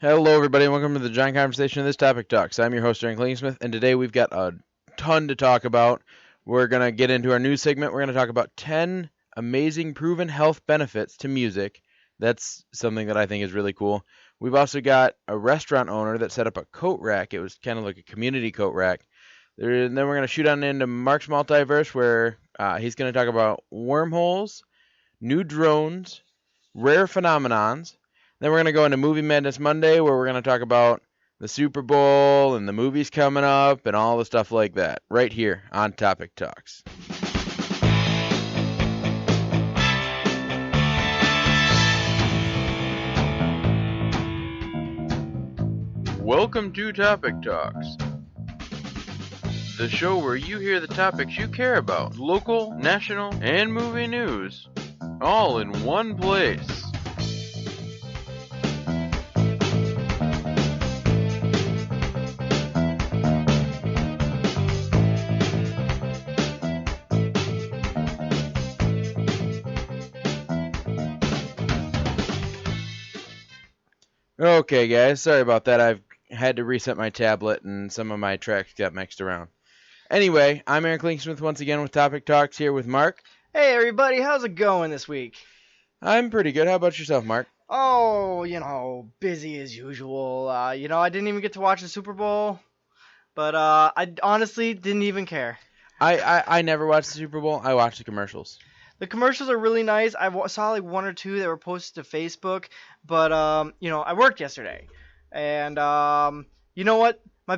Hello, everybody, and welcome to the Giant Conversation of This Topic Talks. I'm your host, Aaron Klingsmith, and today we've got a ton to talk about. We're going to get into our news segment. We're going to talk about 10 amazing proven health benefits to music. That's something that I think is really cool. We've also got a restaurant owner that set up a coat rack. It was kind of like a community coat rack. And then we're going to shoot on into Mark's Multiverse, where he's going to talk about wormholes, new drones, rare phenomenons. Then we're going to go into Movie Madness Monday, where we're going to talk about the Super Bowl and the movies coming up and all the stuff like that, right here on Topic Talks. Welcome to Topic Talks, the show where you hear the topics you care about, local, national, and movie news, all in one place. Okay, guys, sorry about that. I've had to reset my tablet and some of my tracks got mixed around. Anyway, I'm Aaron Klingsmith once again with Topic Talks here with Mark. Hey everybody, how's it going this week? I'm pretty good. How about yourself, Mark? Oh, busy as usual. I didn't even get to watch the Super Bowl, but I honestly didn't even care. I never watched the Super Bowl. I watched the commercials. The commercials are really nice. I saw like one or two that were posted to Facebook, but I worked yesterday, and you know what? My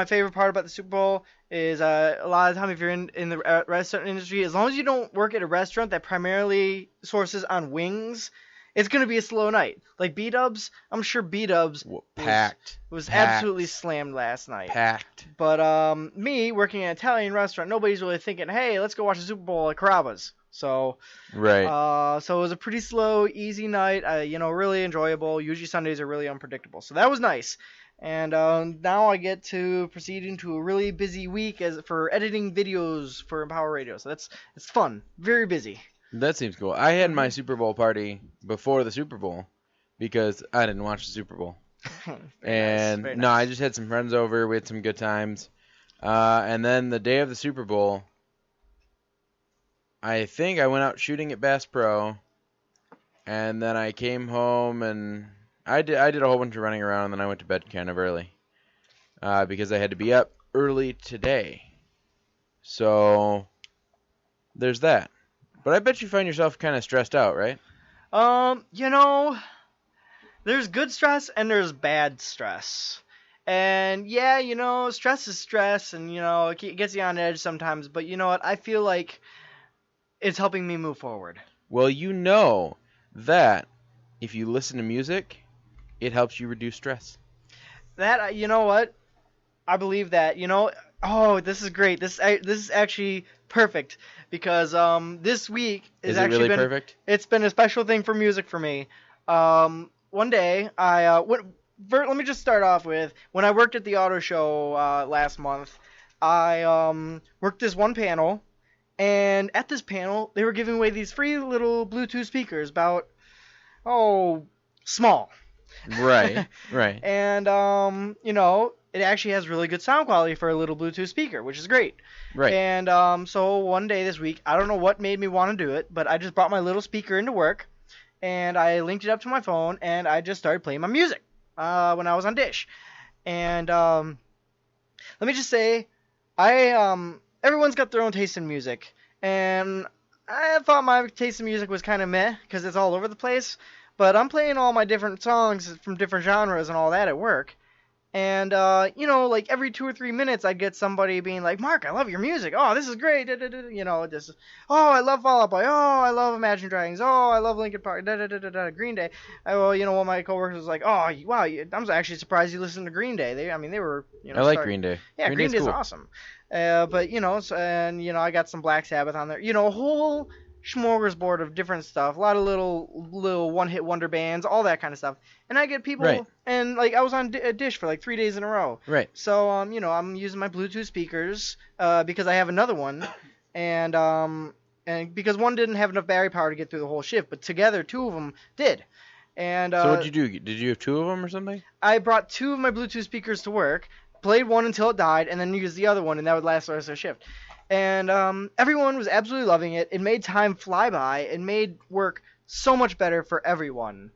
favorite part about the Super Bowl is a lot of the time if you're in the restaurant industry, as long as you don't work at a restaurant that primarily sources on wings, it's gonna be a slow night. Like B-Dubs, I'm sure B-Dubs was absolutely slammed last night. Packed. But me working in an Italian restaurant, nobody's really thinking, hey, let's go watch the Super Bowl at Carrabba's. So right. So it was a pretty slow, easy night. Really enjoyable. Usually Sundays are really unpredictable, so that was nice. And now I get to proceed into a really busy week for editing videos for Empower Radio. So it's fun, very busy. That seems cool. I had my Super Bowl party before the Super Bowl because I didn't watch the Super Bowl. Very nice. I just had some friends over. We had some good times. And then the day of the Super Bowl, I think I went out shooting at Bass Pro, and then I came home and I did a whole bunch of running around, and then I went to bed kind of early because I had to be up early today. So there's that. But I bet you find yourself kind of stressed out, right? There's good stress and there's bad stress. And yeah, stress is stress, and it gets you on edge sometimes. But you know what? I feel like it's helping me move forward. Well, you know that if you listen to music, it helps you reduce stress. That, you know what? I believe that. Oh, this is great. This is actually perfect because this week is actually really perfect. It's been a special thing for music for me. One day let me just start off with when I worked at the auto show last month. I worked this one panel, and at this panel they were giving away these free little Bluetooth speakers about small. Right. And it actually has really good sound quality for a little Bluetooth speaker, which is great. Right. And so one day this week, I don't know what made me want to do it, but I just brought my little speaker into work, and I linked it up to my phone, and I just started playing my music when I was on Dish. And let me just say, everyone's got their own taste in music, and I thought my taste in music was kind of meh because it's all over the place. But I'm playing all my different songs from different genres and all that at work. And, like every 2 or 3 minutes, I'd get somebody being like, Mark, I love your music. Oh, this is great. Oh, I love Fall Out Boy. Oh, I love Imagine Dragons. Oh, I love Linkin Park. Green Day. One of my coworkers was like, oh, wow, I'm actually surprised you listened to Green Day. They were, I like Green Day. Yeah, Green Day's cool. Awesome. But, I got some Black Sabbath on there. A whole smorgasbord of different stuff, a lot of little one-hit wonder bands, all that kind of stuff. And I get people, right. And like I was on Dish for like 3 days in a row. Right. So I'm using my Bluetooth speakers because I have another one, and because one didn't have enough battery power to get through the whole shift, but together 2 of them did. And So what'd you do? Did you have two of them or something? I brought two of my Bluetooth speakers to work, played one until it died, and then used the other one, and that would last the rest of the shift. And everyone was absolutely loving it. It made time fly by. It made work so much better for everyone.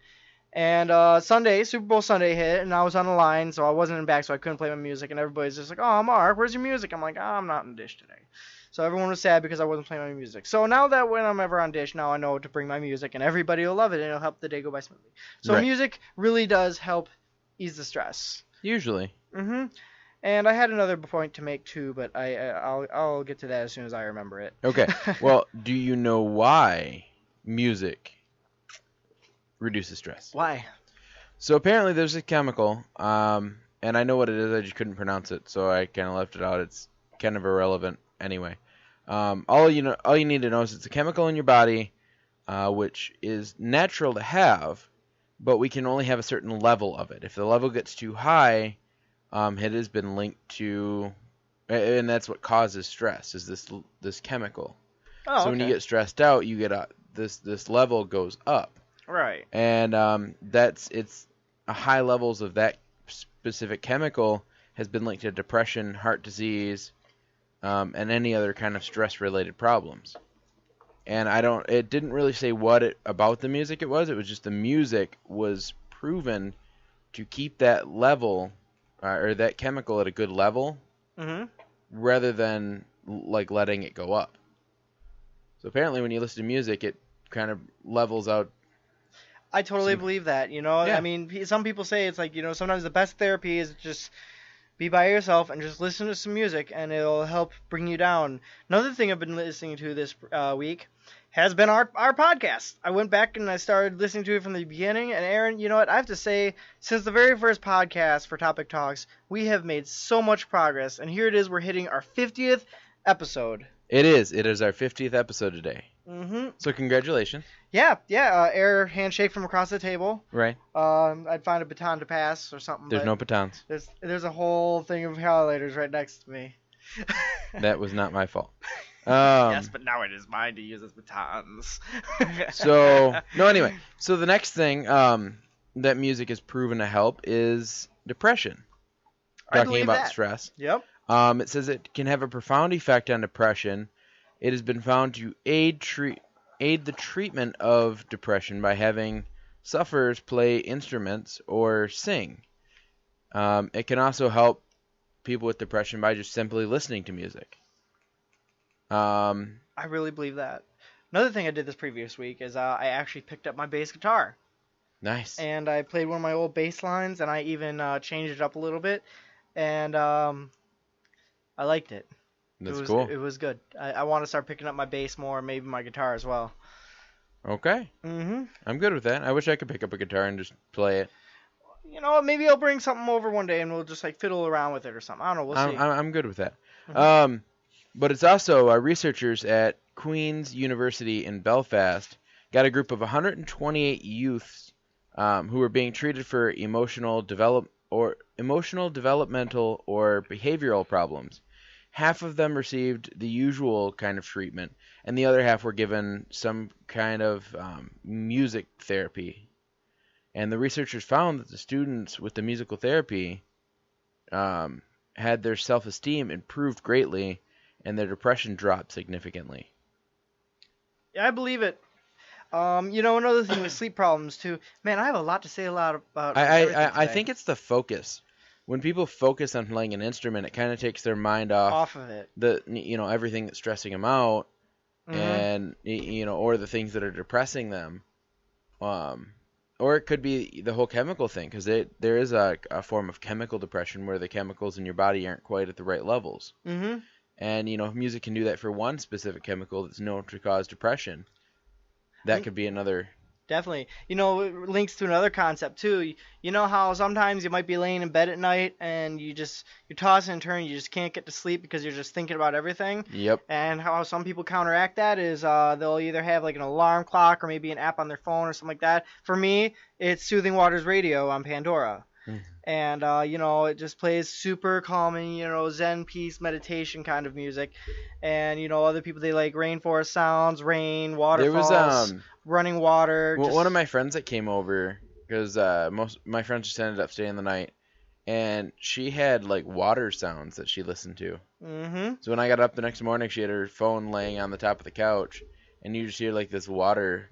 And Sunday, Super Bowl Sunday hit, and I was on the line, so I wasn't in back, so I couldn't play my music. And everybody's just like, "Oh, Mark, where's your music?" I'm like, "Oh, I'm not in Dish today." So everyone was sad because I wasn't playing my music. So now that when I'm ever on Dish, now I know to bring my music, and everybody will love it, and it'll help the day go by smoothly. So Right. music really does help ease the stress. Usually. And I had another point to make too, but I'll get to that as soon as I remember it. Okay. Well, do you know why music reduces stress? Why? So apparently there's a chemical, and I know what it is. I just couldn't pronounce it, so I kind of left it out. It's kind of irrelevant anyway. All you need to know is it's a chemical in your body, which is natural to have, but we can only have a certain level of it. If the level gets too high, it has been linked to, and that's what causes stress. Is this chemical? Oh, So when you get stressed out, you get this level goes up. Right. And it's high levels of that specific chemical has been linked to depression, heart disease, and any other kind of stress-related problems. And it didn't really say about the music it was. It was just the music was proven to keep that level or that chemical at a good level, rather than like letting it go up. So apparently, when you listen to music, it kind of levels out. I totally believe that. Yeah. I mean, some people say it's like, sometimes the best therapy is just be by yourself and just listen to some music, and it'll help bring you down. Another thing I've been listening to this week has been our podcast. I went back and I started listening to it from the beginning, and Aaron, you know what? I have to say, since the very first podcast for Topic Talks, we have made so much progress, and here it is, we're hitting our 50th episode. It is our 50th episode today. So congratulations. Yeah, air handshake from across the table. Right. I'd find a baton to pass or something. There's no batons. There's a whole thing of highlighters right next to me. That was not my fault. Yes, but now it is mine to use as batons. Anyway. So the next thing that music is proven to help is depression. Talking about stress. Yep. It says it can have a profound effect on depression. It has been found to aid the treatment of depression by having sufferers play instruments or sing. It can also help people with depression by just simply listening to music. I really believe that. Another thing I did this previous week is I actually picked up my bass guitar. Nice. And I played one of my old bass lines, and I even changed it up a little bit. And I liked it. That's cool. It was good. I want to start picking up my bass more, maybe my guitar as well. Okay. I'm good with that. I wish I could pick up a guitar and just play it. You know what? Maybe I'll bring something over one day and we'll just like fiddle around with it or something. I don't know. We'll see. I'm good with that. But it's also researchers at Queen's University in Belfast got a group of 128 youths who were being treated for emotional, developmental, or behavioral problems. Half of them received the usual kind of treatment, and the other half were given some kind of music therapy. And the researchers found that the students with the musical therapy had their self-esteem improved greatly, and their depression dropped significantly. Yeah, I believe it. Another thing with sleep problems too. Man, I have a lot to say about. I think it's the focus. When people focus on playing an instrument, it kind of takes their mind off of it. Everything that's stressing them out, and or the things that are depressing them, or it could be the whole chemical thing, because there is a form of chemical depression where the chemicals in your body aren't quite at the right levels. And if music can do that for one specific chemical that's known to cause depression, that could be another. Definitely. It links to another concept too. You know how sometimes you might be laying in bed at night and you're tossing and turning, you just can't get to sleep because you're just thinking about everything. Yep. And how some people counteract that is they'll either have like an alarm clock or maybe an app on their phone or something like that. For me, it's Soothing Waters Radio on Pandora. And, it just plays super calming, Zen peace meditation kind of music. And, other people, they like rainforest sounds, rain, waterfalls, running water. One of my friends that came over, because most my friends just ended up staying the night, and she had like water sounds that she listened to. Mm-hmm. So when I got up the next morning, she had her phone laying on the top of the couch, and you just hear like this water.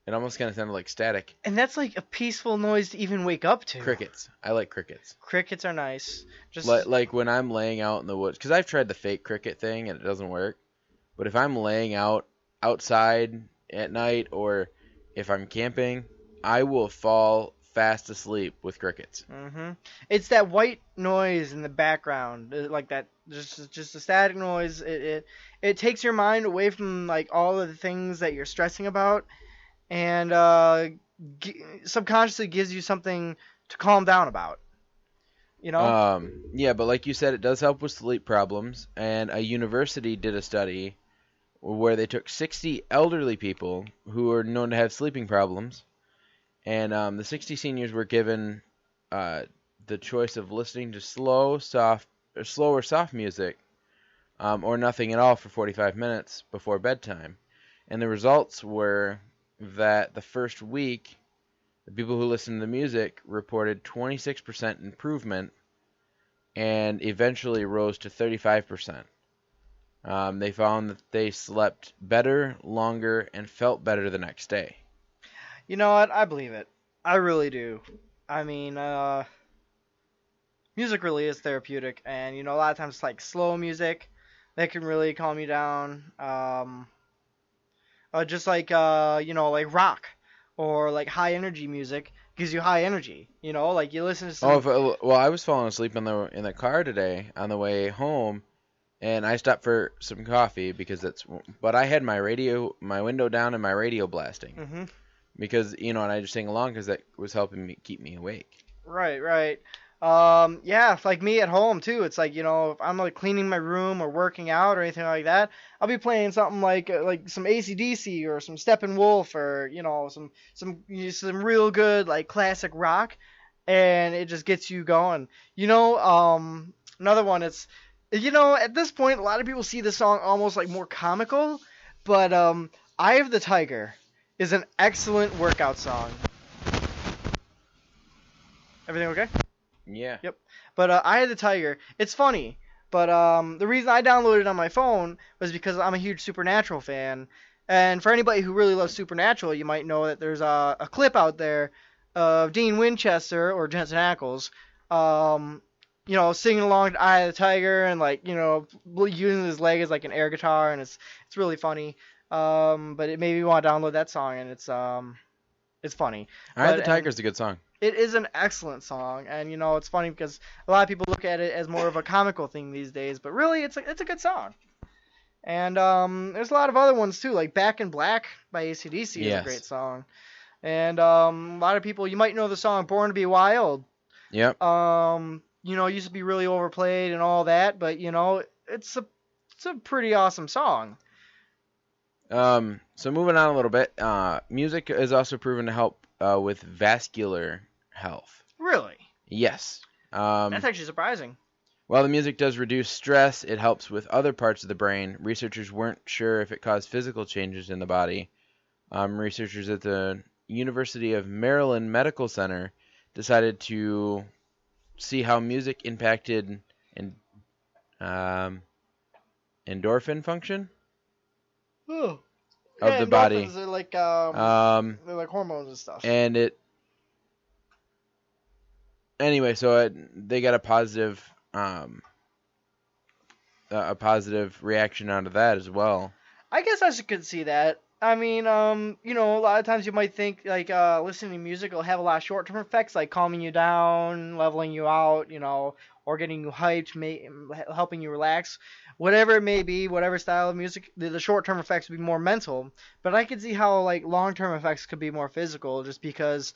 It almost kind of sounded like static. And that's like a peaceful noise to even wake up to. Crickets. I like crickets. Crickets are nice. Just Like when I'm laying out in the woods, because I've tried the fake cricket thing and it doesn't work. But if I'm laying out outside at night or if I'm camping, I will fall fast asleep with crickets. Mm-hmm. It's that white noise in the background, like that, just a static noise. It takes your mind away from like all of the things that you're stressing about, and subconsciously gives you something to calm down about. You know? Yeah, but like you said, it does help with sleep problems. And a university did a study where they took 60 elderly people who are known to have sleeping problems, and the 60 seniors were given the choice of listening to slow or soft music, or nothing at all for 45 minutes before bedtime. And the results were that the first week, the people who listened to the music reported 26% improvement, and eventually rose to 35%. They found that they slept better, longer, and felt better the next day. You know what? I believe it. I really do. I mean, music really is therapeutic, and a lot of times it's like slow music that can really calm you down. Just like like rock or like high energy music gives you high energy. Like you listen to some. Well, I was falling asleep in the car today on the way home, and I stopped for some coffee but I had my window down, and my radio blasting. Mm-hmm. Because and I just sang along because that was helping me keep me awake. Right. Yeah, like me at home too. It's like if I'm like cleaning my room or working out or anything like that, I'll be playing something like some AC/DC or some Steppenwolf or some real good like classic rock, and it just gets you going. Another one. It's at this point a lot of people see the song almost like more comical, but "Eye of the Tiger" is an excellent workout song. Everything okay? Yeah. Yep. But "Eye of the Tiger," it's funny. But the reason I downloaded it on my phone was because I'm a huge Supernatural fan. And for anybody who really loves Supernatural, you might know that there's a clip out there of Dean Winchester or Jensen Ackles, singing along to "Eye of the Tiger" and using his leg as like an air guitar, and it's really funny. But it made me want to download that song, and it's funny. "Eye of the Tiger" is a good song. It is an excellent song, and it's funny because a lot of people look at it as more of a comical thing these days, but really it's a good song. And there's a lot of other ones too, like "Back in Black" by AC/DC is a great song. And a lot of people, you might know the song "Born to Be Wild." Yep. It used to be really overplayed and all that, but it's a pretty awesome song. So moving on a little bit, music is also proven to help with vascular health. Really? Yes. That's actually surprising. While the music does reduce stress, it helps with other parts of the brain. Researchers weren't sure if it caused physical changes in the body. Researchers at the University of Maryland Medical Center decided to see how music impacted endorphin function of the body. They're like hormones and stuff. And they got a positive reaction out of that as well. I guess I could see that. I mean, a lot of times you might think like listening to music will have a lot of short-term effects, like calming you down, leveling you out, or getting you hyped, helping you relax. Whatever it may be, whatever style of music, the short-term effects would be more mental. But I could see how like long-term effects could be more physical, just because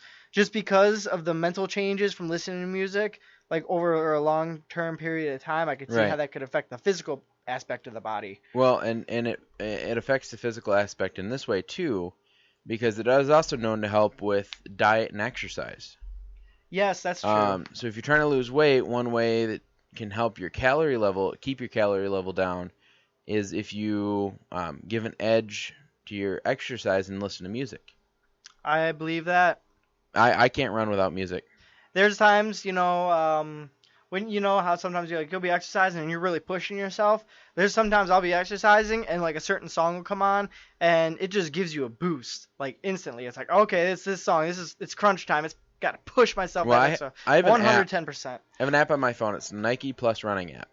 of the mental changes from listening to music, like over a long-term period of time. I could see how that could affect the physical aspect of the body. Well, and it affects the physical aspect in this way too, because it is also known to help with diet and exercise. Yes, that's true. So if you're trying to lose weight, one way that can help keep your calorie level down, is if you give an edge to your exercise and listen to music. I believe that. I can't run without music. There's times, when you know how sometimes you'll be exercising and you're really pushing yourself. There's sometimes I'll be exercising and like a certain song will come on and it just gives you a boost like instantly. It's like, okay, it's this song. It's crunch time. It's got to push myself Well, back. So I have an app. 110%. I have an app on my phone. It's Nike Plus Running app.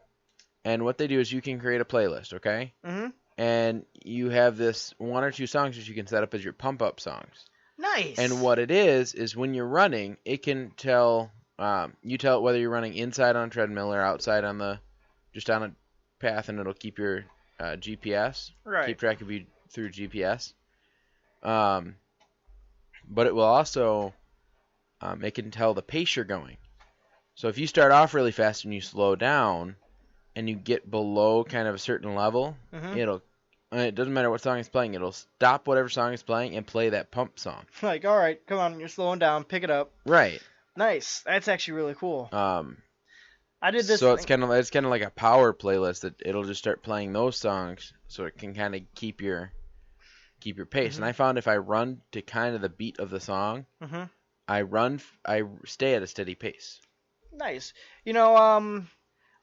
And what they do is you can create a playlist, okay? Mhm. And you have this 1 or 2 songs that you can set up as your pump up songs. Nice. And what it is when you're running, it can tell you tell it whether you're running inside on a treadmill or outside on just on a path, and it'll keep your GPS, Right. keep track of you through GPS. But it will also it can tell the pace you're going. So if you start off really fast and you slow down, and you get below kind of a certain level, it doesn't matter what song is playing, it'll stop whatever song is playing and play that pump song. Like, all right, come on, you're slowing down, pick it up. Right. Nice. That's actually really cool. I did this. So it's kind of like a power playlist that it'll just start playing those songs, so it can kind of keep your pace. And I found if I run to kind of the beat of the song, I stay at a steady pace. Nice.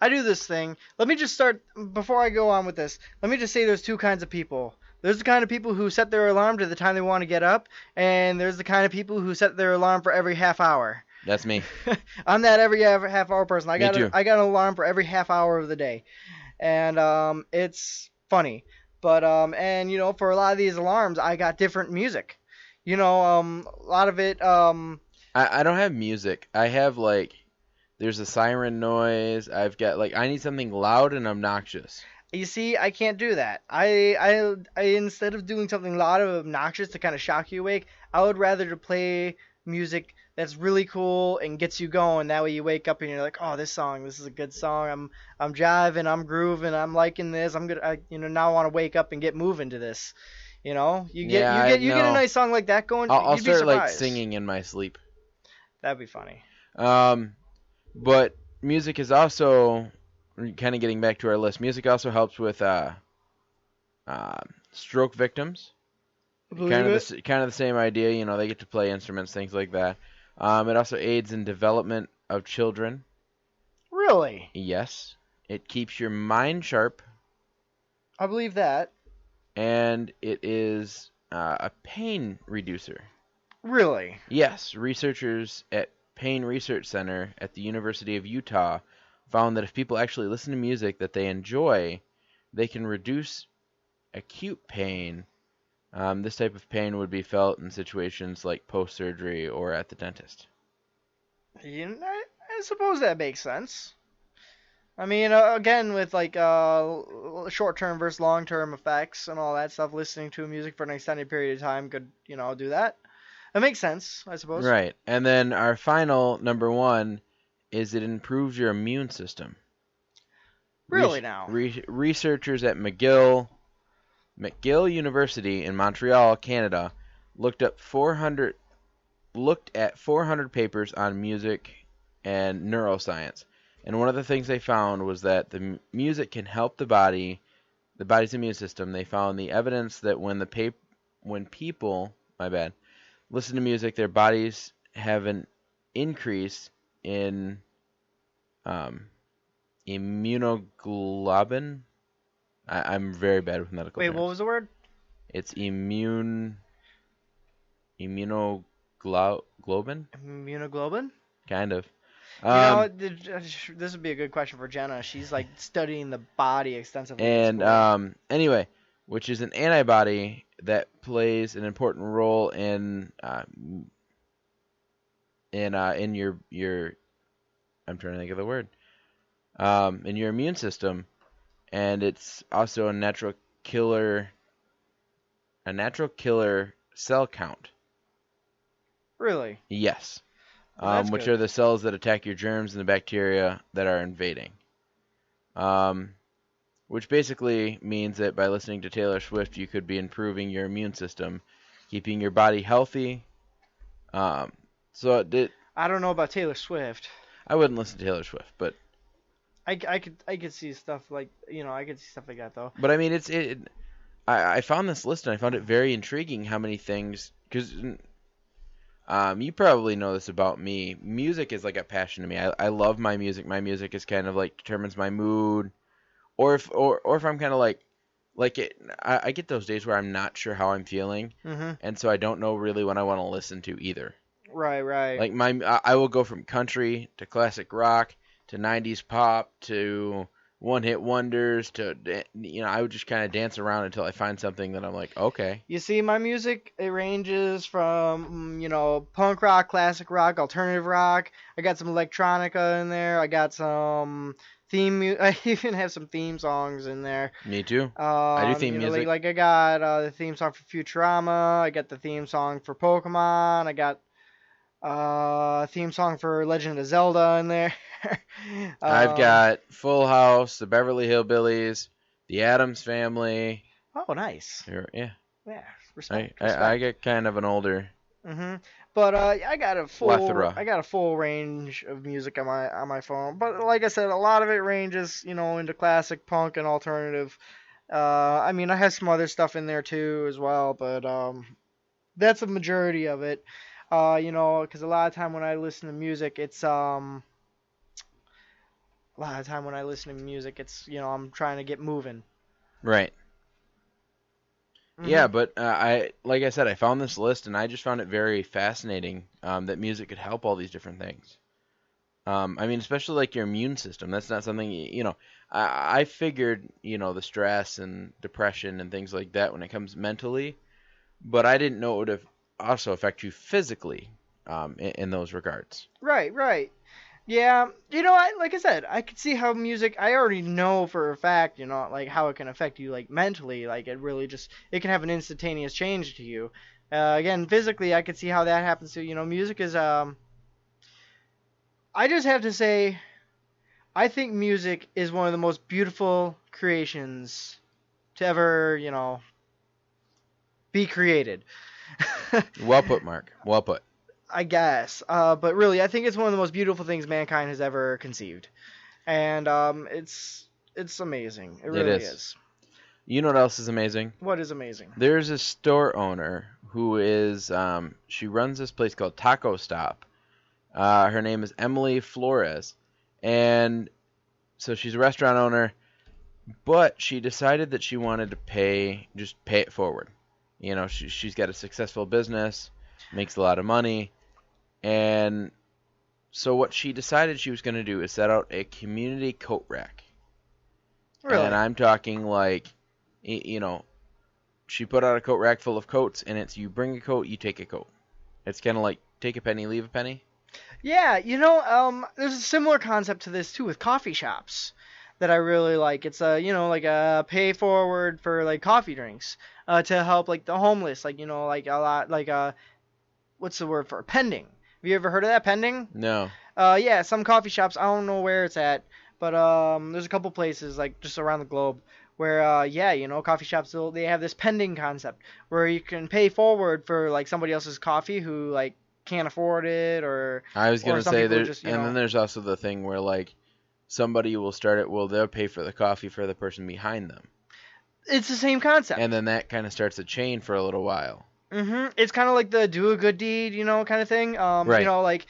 I do this thing. Let me just start, before I go on with this, let me just say there's 2 kinds of people. There's the kind of people who set their alarm to the time they want to get up, and there's the kind of people who set their alarm for every half hour. That's me. I'm that every half hour person. Me too. I got an alarm for every half hour of the day. And it's funny. But for a lot of these alarms, I got different music. A lot of it I don't have music. I have there's a siren noise. I've got I need something loud and obnoxious. You see, I can't do that. I instead of doing something loud or obnoxious to kind of shock you awake, I would rather to play music that's really cool and gets you going. That way you wake up and you're like, oh, this is a good song. I'm jiving, I'm grooving, I'm liking this. Now I want to wake up and get moving to this. You get a nice song like that going. I'll you'd be start surprised. singing in my sleep. That'd be funny. But music is also, kind of getting back to our list, music also helps with stroke victims. Kind of the same idea, they get to play instruments, things like that. It also aids in development of children. Really? Yes. It keeps your mind sharp. I believe that. And it is a pain reducer. Really? Yes. Researchers at Pain Research Center at the University of Utah found that if people actually listen to music that they enjoy, they can reduce acute pain. This type of pain would be felt in situations like post-surgery or at the dentist. I suppose that makes sense. I mean, again, with short-term versus long-term effects and all that stuff, listening to music for an extended period of time could, do that. It makes sense, I suppose. Right. And then our final number 1 is it improves your immune system. Really now? Researchers at McGill University in Montreal, Canada, looked at 400 papers on music and neuroscience. And one of the things they found was that the music can help the body's immune system. They found the evidence that when people listen to music, their bodies have an increase in immunoglobulin. I'm very bad with medical terms. Wait, what was the word? It's immunoglobulin? Immunoglobulin? Kind of. This would be a good question for Jenna. She's studying the body extensively. And anyway, which is an antibody that plays an important role in your I'm trying to think of the word. In your immune system, and it's also a natural killer cell count. Really? Yes. Which good. are the cells that attack your germs and the bacteria that are invading. Which basically means that by listening to Taylor Swift, you could be improving your immune system, keeping your body healthy. I don't know about Taylor Swift. I wouldn't listen to Taylor Swift, but I could see stuff I could see stuff like that though. But I mean, I found this list and I found it very intriguing how many things, because You probably know this about me. Music is like a passion to me. I love my music. My music is kind of like determines my mood, or if I'm kind of I get those days where I'm not sure how I'm feeling, Mhm. and so I don't know really what I want to listen to either. Right, right. Like I will go from country to classic rock to 90s pop to one hit wonders to I would just kind of dance around until I find something that I'm like, okay. You see, my music, it ranges from, punk rock, classic rock, alternative rock. I got some electronica in there. I got some I even have some theme songs in there. Me too. I do theme music. Like I got the theme song for Futurama. I got the theme song for Pokemon. I got theme song for Legend of Zelda in there. I've got Full House, the Beverly Hillbillies, the Addams Family. Oh, nice. Yeah. Yeah, respect. I get kind of an older. But I got a plethora. I got a full range of music on my phone. But like I said, a lot of it ranges, into classic punk and alternative. I mean, I have some other stuff in there too as well, but that's a majority of it. Because a lot of time when I listen to music, it's I'm trying to get moving. Right. Yeah, but like I said, I found this list and I just found it very fascinating that music could help all these different things. I mean, especially like your immune system. That's not something I figured the stress and depression and things like that when it comes mentally, but I didn't know it would also affect you physically in those regards. Right, right. Yeah, like I said, I could see how music. I already know for a fact, like how it can affect you, like mentally. Like it can have an instantaneous change to you. Again, physically, I could see how that happens to music is. I just have to say, I think music is one of the most beautiful creations to ever, be created. Well put, Mark. Well put. I guess. But really, I think it's one of the most beautiful things mankind has ever conceived. And it's amazing. It really is. You know what else is amazing? What is amazing? There's a store owner who is, she runs this place called Taco Stop. Her name is Emily Flores. And so she's a restaurant owner, but she decided that she wanted to just pay it forward. She's got a successful business, makes a lot of money. And so what she decided she was going to do is set out a community coat rack. Really? And I'm talking like, she put out a coat rack full of coats, and it's you bring a coat, you take a coat. It's kind of like take a penny, leave a penny. Yeah, there's a similar concept to this too with coffee shops that I really like. It's like a pay forward for like coffee drinks to help like the homeless, like like a lot like what's the word for it? Pending. Have you ever heard of that, pending? No. Yeah, some coffee shops, I don't know where it's at, but there's a couple places like just around the globe where coffee shops they have this pending concept where you can pay forward for like somebody else's coffee who like can't afford it or I was gonna say there's then there's also the thing where like somebody will start it, they'll pay for the coffee for the person behind them. It's the same concept. And then that kind of starts a chain for a little while. It's kind of like the do a good deed, kind of thing. Right. Like,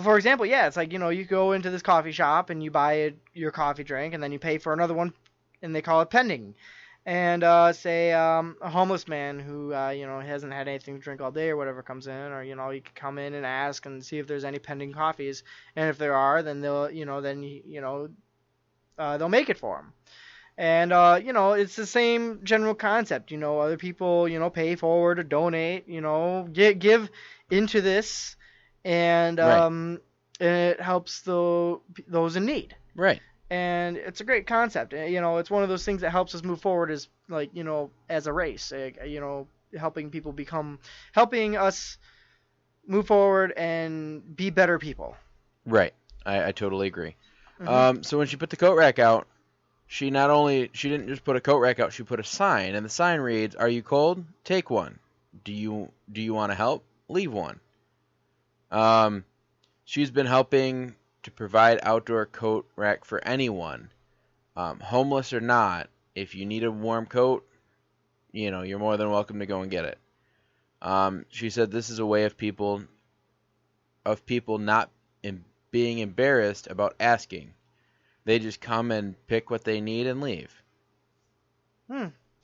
for example, it's like, you go into this coffee shop and you buy your coffee drink and then you pay for another one and they call it pending. And say a homeless man who, hasn't had anything to drink all day or whatever comes in, or, you can come in and ask and see if there's any pending coffees. And if there are, then they'll make it for him. And, it's the same general concept. Other people, pay forward or donate, give into this, and it helps those in need. Right. And it's a great concept. It's one of those things that helps us move forward as, like, as a race, helping us move forward and be better people. Right. I totally agree. So when she put the coat rack out, she didn't just put a coat rack out, she put a sign, and the sign reads, "Are you cold? Take one. Do you want to help? Leave one." She's been helping to provide outdoor coat rack for anyone, homeless or not. If you need a warm coat, you're more than welcome to go and get it. She said this is a way of people of people not being embarrassed about asking. They just come and pick what they need and leave.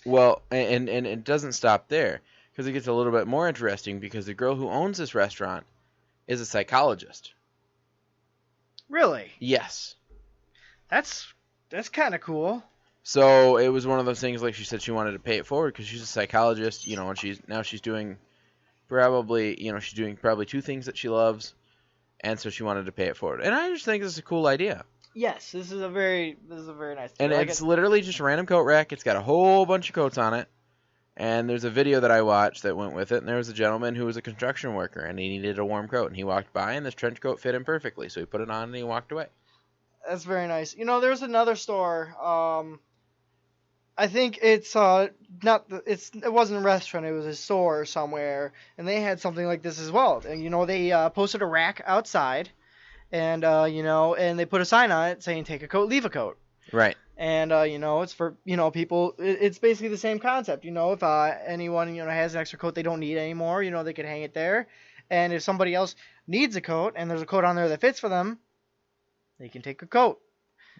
Well, and it doesn't stop there, because it gets a little bit more interesting, because the girl who owns this restaurant is a psychologist. Really? Yes. That's kind of cool. So it was one of those things, like she said, she wanted to pay it forward because she's a psychologist, and she's doing probably 2 things that she loves, and so she wanted to pay it forward. And I just think this is a cool idea. Yes, this is a very nice. And it's literally just a random coat rack. It's got a whole bunch of coats on it, and there's a video that I watched that went with it. And there was a gentleman who was a construction worker, and he needed a warm coat, and he walked by, and this trench coat fit him perfectly, so he put it on and he walked away. That's very nice. There's another store. I think it's it wasn't a restaurant. It was a store somewhere, and they had something like this as well. And they posted a rack outside, and and they put a sign on it saying "Take a coat, leave a coat." Right. And it's for people. It's basically the same concept. If anyone has an extra coat they don't need anymore, they could hang it there. And if somebody else needs a coat and there's a coat on there that fits for them, they can take a coat.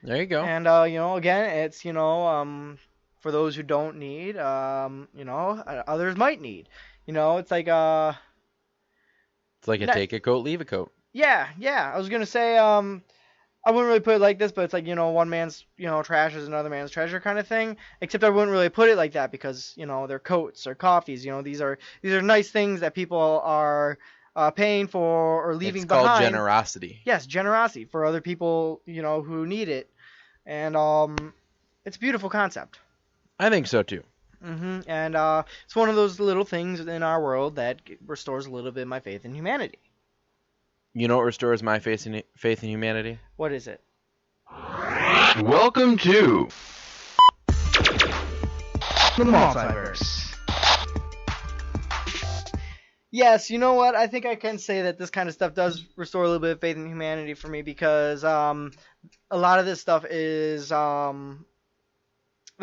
There you go. And again, it's for those who don't need, others might need. It's like it's like a take a coat, leave a coat. Yeah. I was gonna say I wouldn't really put it like this, but it's like one man's trash is another man's treasure kind of thing. Except I wouldn't really put it like that because they're coats or coffees. These are nice things that people are paying for or leaving behind. It's called generosity. Yes, generosity for other people who need it, and it's a beautiful concept. I think so too. And it's one of those little things in our world that restores a little bit of my faith in humanity. You know what restores my faith in humanity? What is it? Welcome to the multiverse. Yes, you know what? I think I can say that this kind of stuff does restore a little bit of faith in humanity for me because a lot of this stuff is the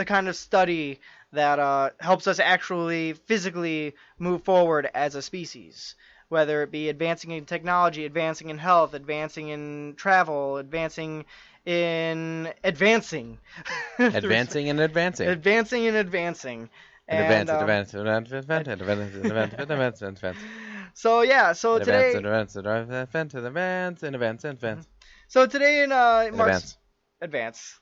kind of study that helps us actually physically move forward as a species. Whether it be advancing in technology, advancing in health, advancing in travel, advancing in advancing. Advancing and advancing. Advancing and advancing. Advance. So yeah, so today. So today in March. Advance.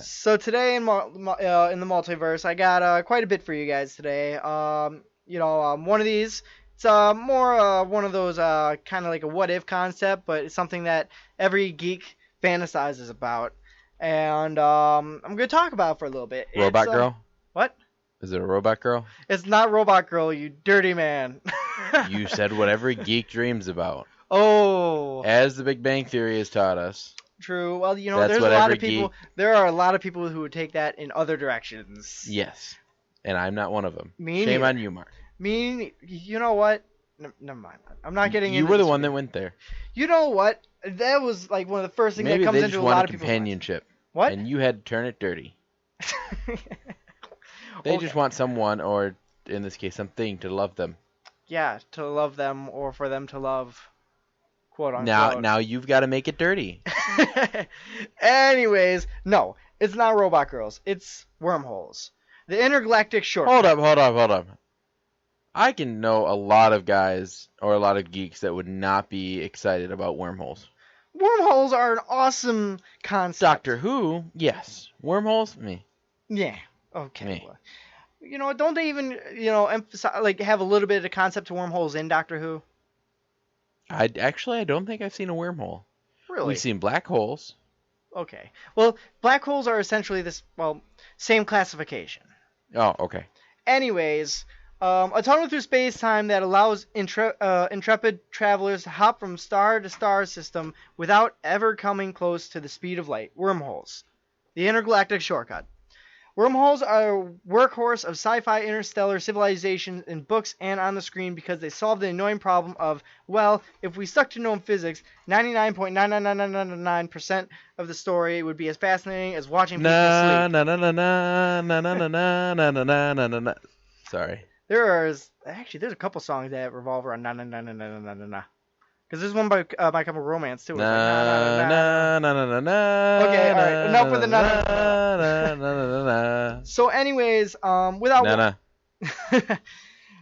So today in the multiverse, I got quite a bit for you guys today. One of these. It's more one of those kind of like a what-if concept, but it's something that every geek fantasizes about. And I'm going to talk about it for a little bit. Robot Girl? What? Is it a Robot Girl? It's not Robot Girl, you dirty man. You said what every geek dreams about. Oh. As the Big Bang Theory has taught us. True. Well, there's a lot of people. There are a lot of people who would take that in other directions. Yes. And I'm not one of them. Shame on you, Mark. You know what? Never mind. I'm not getting into You were the this one that went there. You know what? That was like one of the first things that comes into a lot of people's minds. Maybe they just want companionship. What? And you had to turn it dirty. They just want someone, or in this case, something, to love them. Yeah, to love them, or for them to love, quote unquote. Now you've got to make it dirty. Anyways, no, it's not Robot Girls. It's wormholes. The intergalactic shortcut. Hold up. I can know a lot of guys or a lot of geeks that would not be excited about wormholes. Wormholes are an awesome concept. Doctor Who, yes. Wormholes, me. Yeah. Okay. Me. Don't they even, emphasize, like, have a little bit of the concept to wormholes in Doctor Who? I don't think I've seen a wormhole. Really? We've seen black holes. Okay. Well, black holes are essentially same classification. Oh, okay. Anyways, a tunnel through space-time that allows intrepid travelers to hop from star to star system without ever coming close to the speed of light. Wormholes. The intergalactic shortcut. Wormholes are a workhorse of sci-fi interstellar civilization in books and on the screen because they solve the annoying problem of, well, if we stuck to known physics, 99.99999% of the story would be as fascinating as watching people sleep. Sorry. There's a couple songs that revolve around na na na na na na na na na. Because this is one by My Chemical Romance too. It's like, Na na na na na. Okay, all right. Enough with the na na na na na na. So, anyways, without.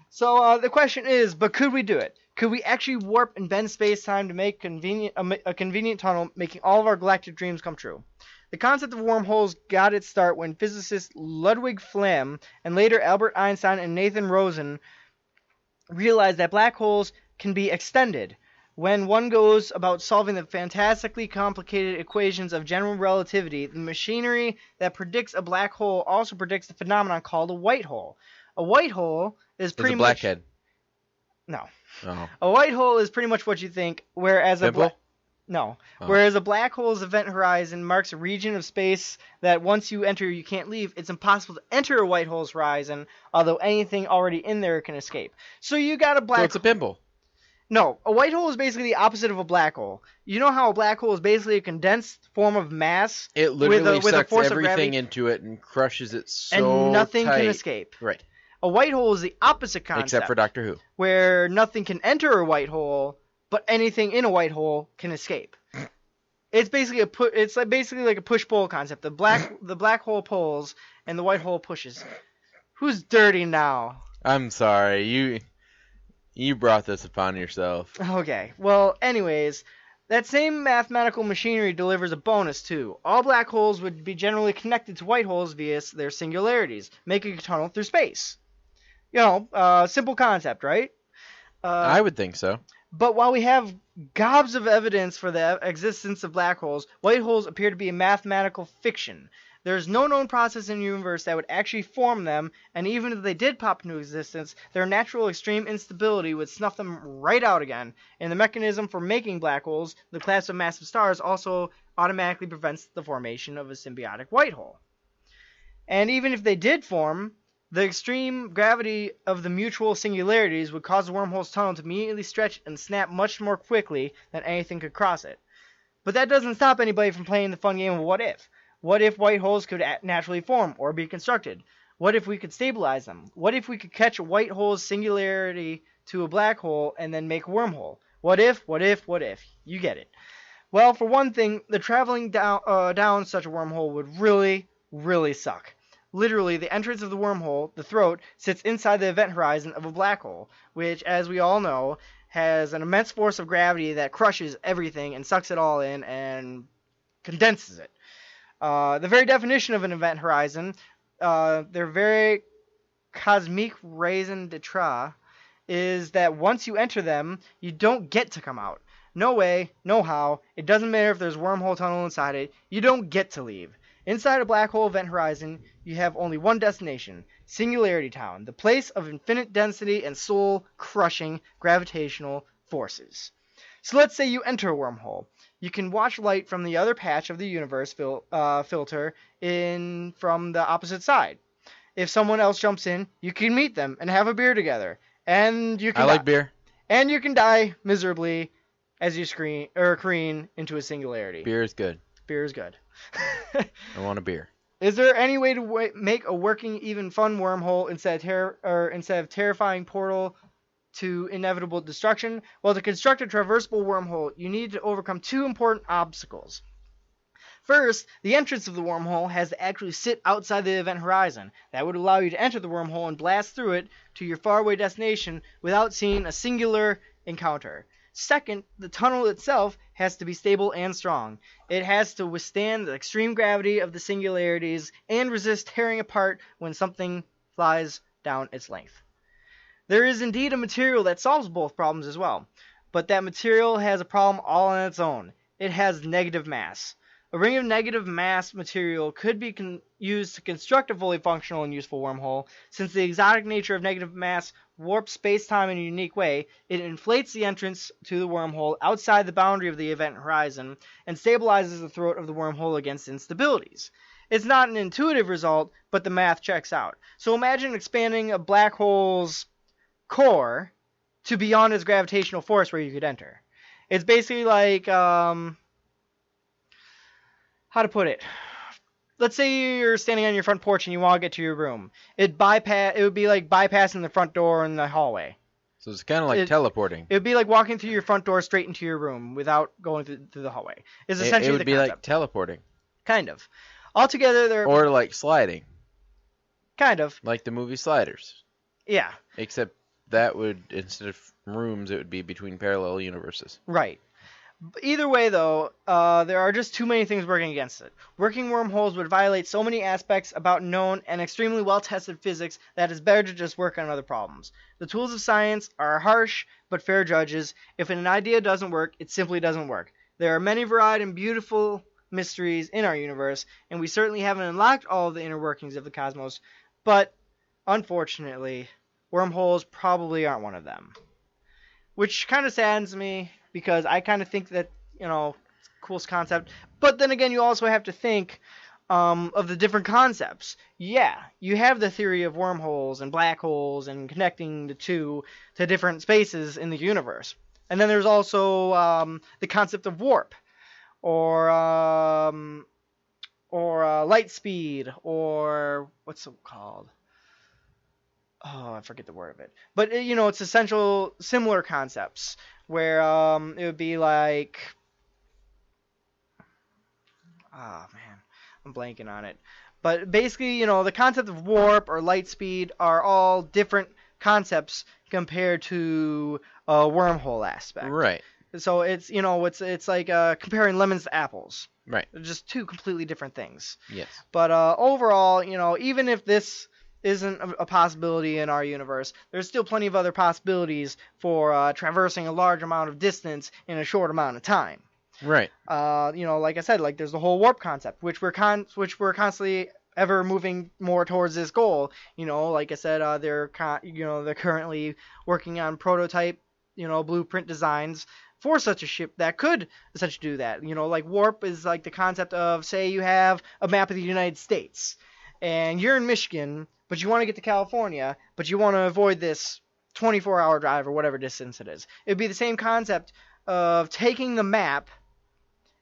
So the question is, but could we do it? Could we actually warp and bend space-time to make a convenient tunnel, making all of our galactic dreams come true? The concept of wormholes got its start when physicists Ludwig Flamm and later Albert Einstein and Nathan Rosen realized that black holes can be extended. When one goes about solving the fantastically complicated equations of general relativity, the machinery that predicts a black hole also predicts the phenomenon called a white hole. A white hole is pretty much... It's a blackhead. No. Oh. A white hole is pretty much what you think, whereas Oh. Whereas a black hole's event horizon marks a region of space that once you enter, you can't leave. It's impossible to enter a white hole's horizon, although anything already in there can escape. So you got a black... So it's a pimple. No, a white hole is basically the opposite of a black hole. You know how a black hole is basically a condensed form of mass? It literally with a sucks force of everything gravity, into it and crushes it so and nothing tight. can escape. Right. A white hole is the opposite concept. Except for Doctor Who. Where nothing can enter a white hole, but anything in a white hole can escape. It's basically basically like a push-pull concept. The black hole pulls and the white hole pushes. Who's dirty now? I'm sorry. You brought this upon yourself. Okay. Well, anyways, that same mathematical machinery delivers a bonus too. All black holes would be generally connected to white holes via their singularities, making a tunnel through space. Simple concept, right? I would think so. But while we have gobs of evidence for the existence of black holes, white holes appear to be a mathematical fiction. There's no known process in the universe that would actually form them, and even if they did pop into existence, their natural extreme instability would snuff them right out again. And the mechanism for making black holes, the class of massive stars, also automatically prevents the formation of a symbiotic white hole. And even if they did form, the extreme gravity of the mutual singularities would cause the wormhole's tunnel to immediately stretch and snap much more quickly than anything could cross it. But that doesn't stop anybody from playing the fun game of what if. What if white holes could naturally form or be constructed? What if we could stabilize them? What if we could catch a white hole's singularity to a black hole and then make a wormhole? What if? You get it. Well, for one thing, the traveling down such a wormhole would really, really suck. Literally, the entrance of the wormhole, the throat, sits inside the event horizon of a black hole, which, as we all know, has an immense force of gravity that crushes everything and sucks it all in and condenses it. The very definition of an event horizon, their very cosmique raison d'etre, is that once you enter them, you don't get to come out. No way, no how. It doesn't matter if there's a wormhole tunnel inside it. You don't get to leave. Inside a black hole event horizon, you have only one destination, Singularity Town, the place of infinite density and soul-crushing gravitational forces. So let's say you enter a wormhole. You can watch light from the other patch of the universe filter in from the opposite side. If someone else jumps in, you can meet them and have a beer together. And you can I like beer. And you can die miserably as you careen into a singularity. Beer is good. Beer is good. I want a beer. Is there any way to make a working, even fun wormhole instead of terrifying portal to inevitable destruction? Well, to construct a traversable wormhole, you need to overcome two important obstacles. First, the entrance of the wormhole has to actually sit outside the event horizon. That would allow you to enter the wormhole and blast through it to your faraway destination without seeing a singular encounter. Second, the tunnel itself has to be stable and strong. It has to withstand the extreme gravity of the singularities and resist tearing apart when something flies down its length. There is indeed a material that solves both problems as well, but that material has a problem all on its own. It has negative mass. A ring of negative mass material could be used to construct a fully functional and useful wormhole. Since the exotic nature of negative mass warps space-time in a unique way, it inflates the entrance to the wormhole outside the boundary of the event horizon and stabilizes the throat of the wormhole against instabilities. It's not an intuitive result, but the math checks out. So imagine expanding a black hole's core to beyond its gravitational force where you could enter. It's basically like, how to put it? Let's say you're standing on your front porch and you want to get to your room. It would be like bypassing the front door in the hallway. So it's kind of like teleporting. It would be like walking through your front door straight into your room without going through the hallway. Is essentially It would the be concept. like teleporting. Kind of. Altogether, they're... Or like sliding. Kind of. Like the movie Sliders. Yeah. Except that would, instead of rooms, it would be between parallel universes. Right. Either way, though, there are just too many things working against it. Working wormholes would violate so many aspects about known and extremely well-tested physics that it's better to just work on other problems. The tools of science are harsh but fair judges. If an idea doesn't work, it simply doesn't work. There are many varied and beautiful mysteries in our universe, and we certainly haven't unlocked all of the inner workings of the cosmos, but unfortunately, wormholes probably aren't one of them. Which kind of saddens me, because I kind of think that, it's a cool concept. But then again, you also have to think of the different concepts. Yeah, you have the theory of wormholes and black holes and connecting the two to different spaces in the universe. And then there's also the concept of warp, or light speed, or what's it called? Oh, I forget the word of it. But, it's essential similar concepts where it would be like... Oh, man. I'm blanking on it. But basically, the concept of warp or light speed are all different concepts compared to a wormhole aspect. Right. So it's, it's like comparing lemons to apples. Right. They're just two completely different things. Yes. But overall, even if this isn't a possibility in our universe, there's still plenty of other possibilities for traversing a large amount of distance in a short amount of time. Right. Like I said, like there's the whole warp concept, which we're constantly ever moving more towards this goal. Like I said, they're currently working on prototype, blueprint designs for such a ship that could essentially do that. Like warp is like the concept of, say you have a map of the United States and you're in Michigan, but you want to get to California, but you want to avoid this 24-hour drive or whatever distance it is. It would be the same concept of taking the map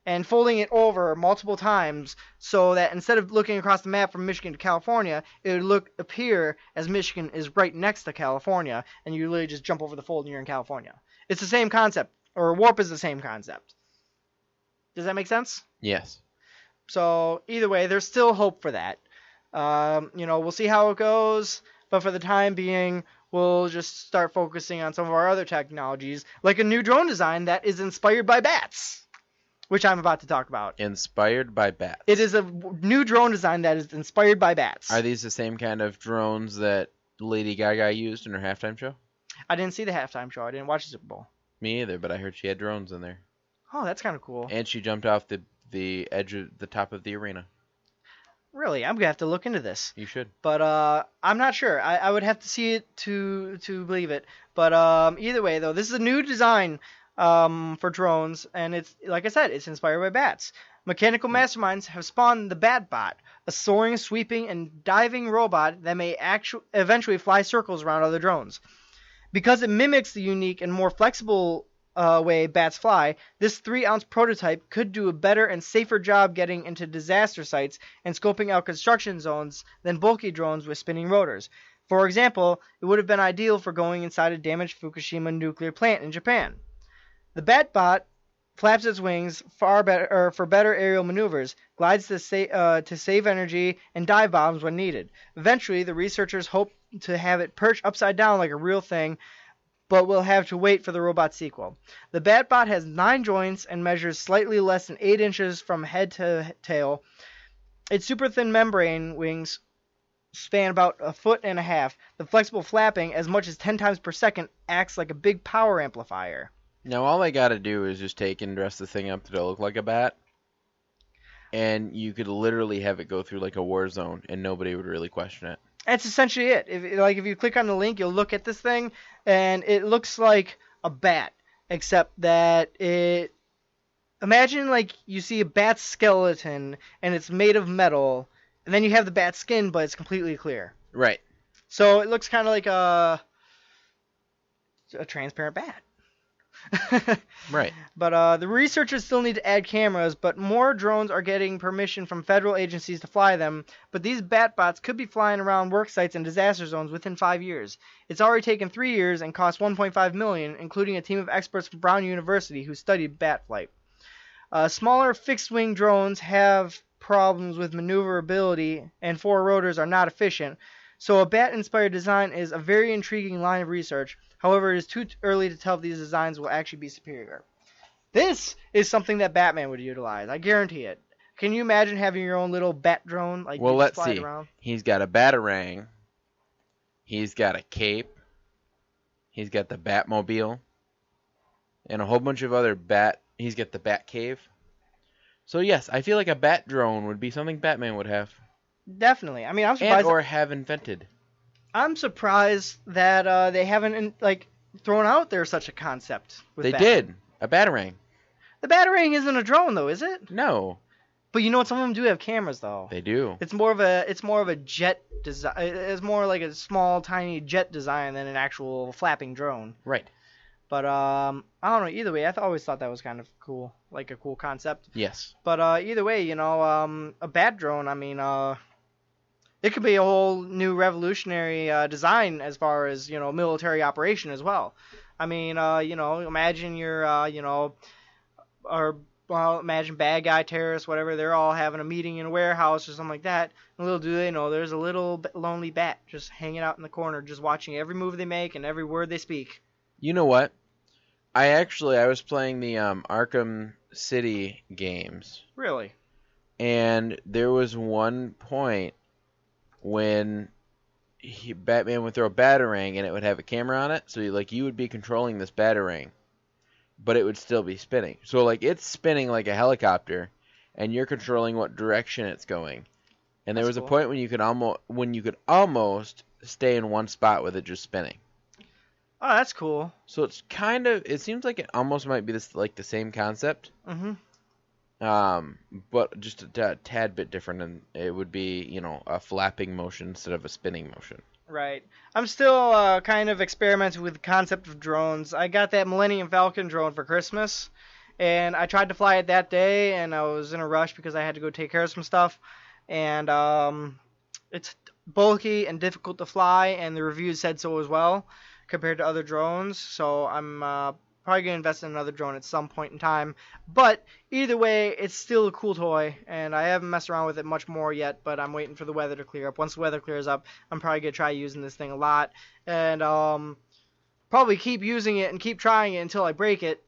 and folding it over multiple times so that instead of looking across the map from Michigan to California, it would appear as Michigan is right next to California, and you literally just jump over the fold and you're in California. It's the same concept, or warp is the same concept. Does that make sense? Yes. So either way, there's still hope for that. We'll see how it goes, but for the time being, we'll just start focusing on some of our other technologies, like a new drone design that is inspired by bats, which I'm about to talk about. Inspired by bats. It is a new drone design that is inspired by bats. Are these the same kind of drones that Lady Gaga used in her halftime show? I didn't see the halftime show. I didn't watch the Super Bowl. Me either, but I heard she had drones in there. Oh, that's kind of cool. And she jumped off the edge of the top of the arena. Really? I'm going to have to look into this. You should. But I'm not sure. I would have to see it to believe it. But either way, though, this is a new design for drones, and it's, like I said, it's inspired by bats. Mechanical masterminds have spawned the Batbot, a soaring, sweeping, and diving robot that may eventually fly circles around other drones. Because it mimics the unique and more flexible way bats fly, this 3-ounce prototype could do a better and safer job getting into disaster sites and scoping out construction zones than bulky drones with spinning rotors. For example, it would have been ideal for going inside a damaged Fukushima nuclear plant in Japan. The Batbot flaps its wings for better aerial maneuvers, glides to save energy, and dive bombs when needed. Eventually, the researchers hope to have it perch upside down like a real thing, but we'll have to wait for the robot sequel. The Batbot has 9 joints and measures slightly less than 8 inches from head to tail. Its super thin membrane wings span about 1.5 feet. The flexible flapping, as much as 10 times per second, acts like a big power amplifier. Now all I gotta do is just take and dress the thing up to look like a bat, and you could literally have it go through like a war zone, and nobody would really question it. That's essentially it. If you click on the link, you'll look at this thing, and it looks like a bat, except that it... Imagine like you see a bat skeleton, and it's made of metal, and then you have the bat skin, but it's completely clear. Right. So it looks kind of like a transparent bat. Right. But the researchers still need to add cameras, but more drones are getting permission from federal agencies to fly them. But these BatBots could be flying around work sites and disaster zones within 5 years. It's already taken 3 years and cost 1.5 million, including a team of experts from Brown University who studied bat flight. Smaller fixed-wing drones have problems with maneuverability, and 4 rotors are not efficient. So a bat-inspired design is a very intriguing line of research. However, it is too early to tell if these designs will actually be superior. This is something that Batman would utilize. I guarantee it. Can you imagine having your own little bat drone? Like, Well, you let's fly it see. around? He's got a batarang. He's got a cape. He's got the Batmobile. And a whole bunch of other He's got the Bat Cave. So yes, I feel like a bat drone would be something Batman would have. Definitely. I mean, I'm surprised. And or have invented. I'm surprised that they haven't thrown out there such a concept. With They Batman. did. A batarang. The Batarang isn't a drone, though, is it? No. But you know what? Some of them do have cameras, though. They do. It's more of a jet design. It's more like a small, tiny jet design than an actual flapping drone. Right. But I don't know. Either way, always thought that was kind of cool, like a cool concept. Yes. But either way, a bat drone. I mean, it could be a whole new revolutionary design as far as military operation as well. I mean, imagine imagine bad guy terrorists, whatever. They're all having a meeting in a warehouse or something like that. And little do they know, there's a little lonely bat just hanging out in the corner, just watching every move they make and every word they speak. You know what? I was playing the Arkham City games. Really? And there was one point when Batman would throw a batarang and it would have a camera on it. So you would be controlling this batarang, but it would still be spinning. So it's spinning like a helicopter, and you're controlling what direction it's going. And there was a point when you could almost stay in one spot with it just spinning. Oh, that's cool. So it seems like it almost might be the same concept. Mm-hmm. But just a tad bit different, and it would be, a flapping motion instead of a spinning motion. Right. I'm still kind of experimenting with the concept of drones. I got that Millennium Falcon drone for Christmas, and I tried to fly it that day, and I was in a rush because I had to go take care of some stuff, and it's bulky and difficult to fly, and the reviews said so as well compared to other drones. So I'm probably going to invest in another drone at some point in time. But either way, it's still a cool toy, and I haven't messed around with it much more yet, but I'm waiting for the weather to clear up. Once the weather clears up, I'm probably going to try using this thing a lot, and probably keep using it and keep trying it until I break it,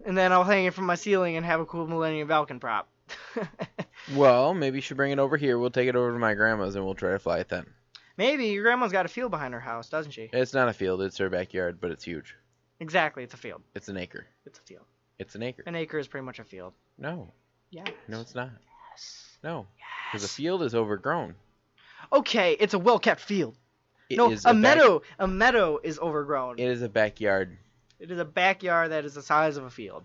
and then I'll hang it from my ceiling and have a cool Millennium Falcon prop. Well, maybe you should bring it over here. We'll take it over to my grandma's, and we'll try to fly it then. Maybe. Your grandma's got a field behind her house, doesn't she? It's not a field. It's her backyard, but it's huge. Exactly. It's a field. It's an acre. It's a field. It's an acre. An acre is pretty much a field. No. Yes. No, it's not. Yes. No. Yes. Because a field is overgrown. Okay, it's a well-kept field. A meadow. A meadow is overgrown. It is a backyard. It is a backyard that is the size of a field.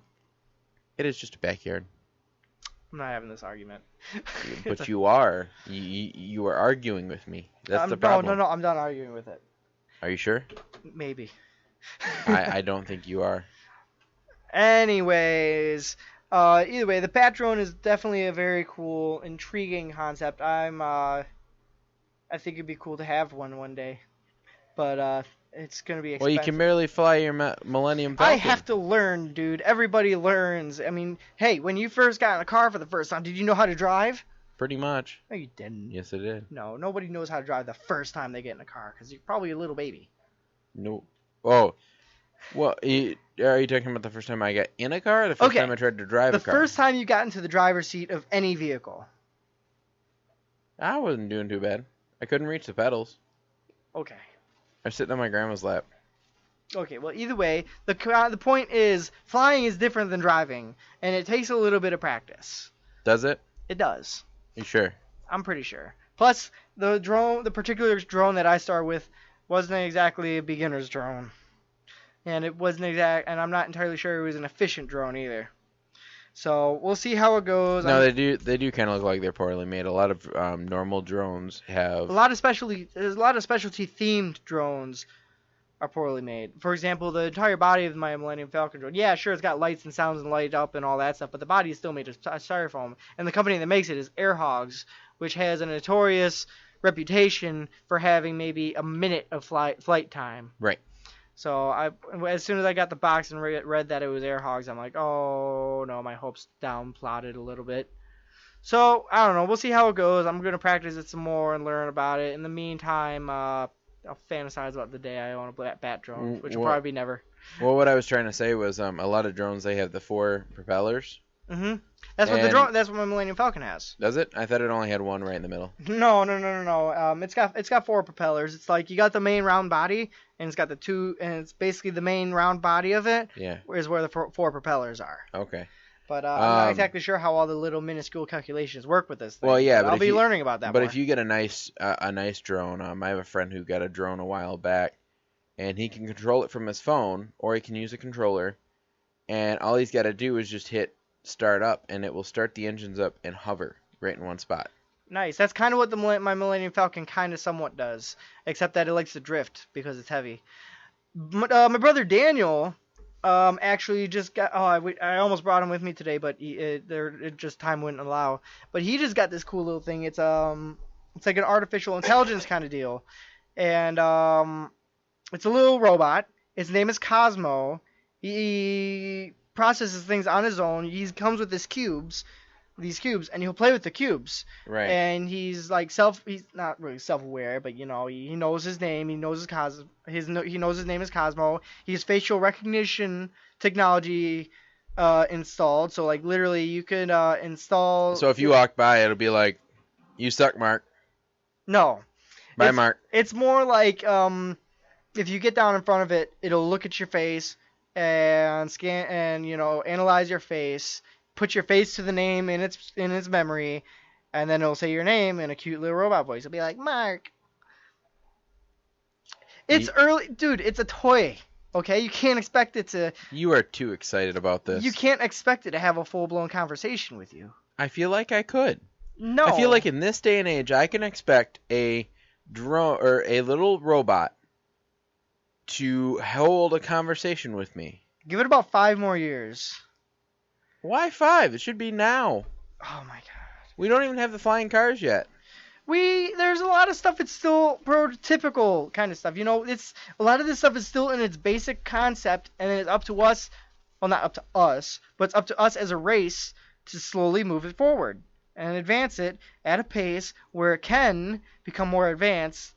It is just a backyard. I'm not having this argument. But you are. You are arguing with me. That's the problem. No, I'm done arguing with it. Are you sure? Maybe. I don't think you are. Anyways, either way, the Bat drone is definitely a very cool, intriguing concept. I think it'd be cool to have one day, but it's gonna be expensive. Well, you can barely fly your Millennium Falcon. I have to learn, dude. Everybody learns. I mean, hey, when you first got in a car for the first time, did you know how to drive? Pretty much. No, you didn't. Yes, I did. No, nobody knows how to drive the first time they get in a car because you're probably a little baby. No. Oh. Well, are you talking about the first time I got in a car or the first time I tried to drive a car? The first time you got into the driver's seat of any vehicle. I wasn't doing too bad. I couldn't reach the pedals. Okay. I was sitting on my grandma's lap. Okay, well, either way, the point is, flying is different than driving, and it takes a little bit of practice. Does it? It does. You sure? I'm pretty sure. Plus, the particular drone that I started with wasn't exactly a beginner's drone. And and I'm not entirely sure it was an efficient drone either. So we'll see how it goes. No, they do kind of look like they're poorly made. A lot of normal drones have there's a lot of specialty themed drones are poorly made. For example, the entire body of my Millennium Falcon drone, yeah, sure, it's got lights and sounds and light up and all that stuff, but the body is still made of styrofoam. And the company that makes it is Air Hogs, which has a notorious reputation for having maybe a minute of flight time. Right. So as soon as I got the box and read that it was Air Hogs, I'm like, oh no, my hopes down-plotted a little bit. So I don't know. We'll see how it goes. I'm gonna practice it some more and learn about it. In the meantime, I'll fantasize about the day I own a bat drone, which will probably be never. Well, what I was trying to say was, a lot of drones, they have the 4 propellers. Mm-hmm. That's what the drone. That's what my Millennium Falcon has. Does it? I thought it only had one right in the middle. No. It's got 4 propellers. It's like you got the main round body, and it's got the 2, and it's basically the main round body of it. Yeah. Is where the 4 propellers are. Okay. But I'm not exactly sure how all the little minuscule calculations work with this thing. Well, yeah, but I'll be learning about that. But more. if you get a nice drone, I have a friend who got a drone a while back, and he can control it from his phone, or he can use a controller, and all he's got to do is just hit start up, and it will start the engines up and hover right in one spot. Nice. That's kind of what my Millennium Falcon kind of somewhat does, except that it likes to drift because it's heavy. My brother Daniel actually just got. I almost brought him with me today, but just time wouldn't allow. But he just got this cool little thing. It's like an artificial intelligence kind of deal, and it's a little robot. His name is Cosmo. He processes things on his own. He comes with these cubes, and he'll play with the cubes. Right. And he's not really self-aware, but he knows his name. He knows he knows his name is Cosmo. He has facial recognition technology installed. So like literally you could install. So if you walk by, it'll be like, "You suck, Mark." No. Bye, Mark. It's more like if you get down in front of it, it'll look at your face and scan and analyze your face, put your face to the name in its memory, and then it'll say your name in a cute little robot voice. It'll be like, Mark. It's early, dude. It's a toy. Okay, you can't expect it to. You are too excited about this. You can't expect it to have a full-blown conversation with you. I feel like I could. No. I feel like in this day and age, I can expect a drone or a little robot to hold a conversation with me. Give it about 5 more years. Why 5? It should be now. Oh my god. We don't even have the flying cars yet. There's a lot of stuff. It's still prototypical kind of stuff. It's a lot of this stuff is still in its basic concept, and it's up to us. Well, not up to us, but it's up to us as a race to slowly move it forward and advance it at a pace where it can become more advanced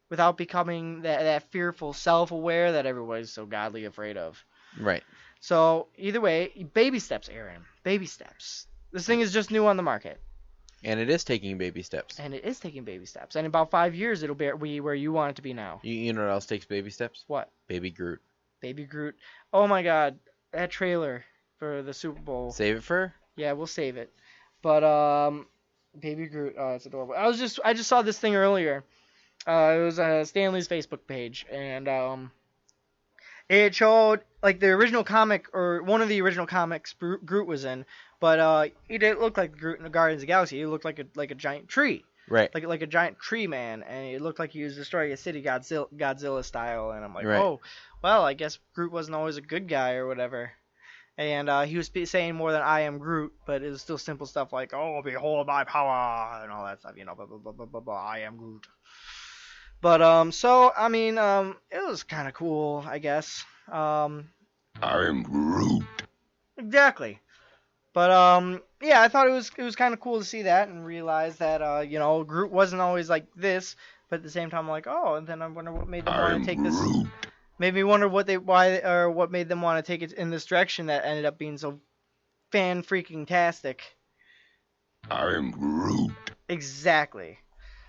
without becoming that fearful self-aware that everybody's so godly afraid of. Right. So either way, baby steps, Aaron. Baby steps. This thing is just new on the market. And it is taking baby steps. And in about 5 years, it'll be where you want it to be now. You know what else takes baby steps? What? Baby Groot. Baby Groot. Oh my god. That trailer for the Super Bowl. Save it for? Yeah, we'll save it. But, Baby Groot. Oh, it's adorable. I just saw this thing earlier. It was Stanley's Facebook page. And, it showed, like, the original comic, or one of the original comics Groot was in, but it didn't look like Groot in the Guardians of the Galaxy. It looked like a giant tree. Right. Like a giant tree man, and it looked like he was destroying a city Godzilla style, and I'm like, right. Oh, well, I guess Groot wasn't always a good guy or whatever. And he was saying more than "I am Groot," but it was still simple stuff like, "Oh, behold my power," and all that stuff, blah, blah, blah, blah, blah, blah, I am Groot. But, so, I mean, it was kind of cool, I guess. I am Groot. Exactly. But, yeah, I thought it was kind of cool to see that and realize that, Groot wasn't always like this, but at the same time, I'm like, oh, and then I wonder what made them want to take this. Made me wonder what made them want to take it in this direction that ended up being so fan-freaking-tastic. I am Groot. Exactly.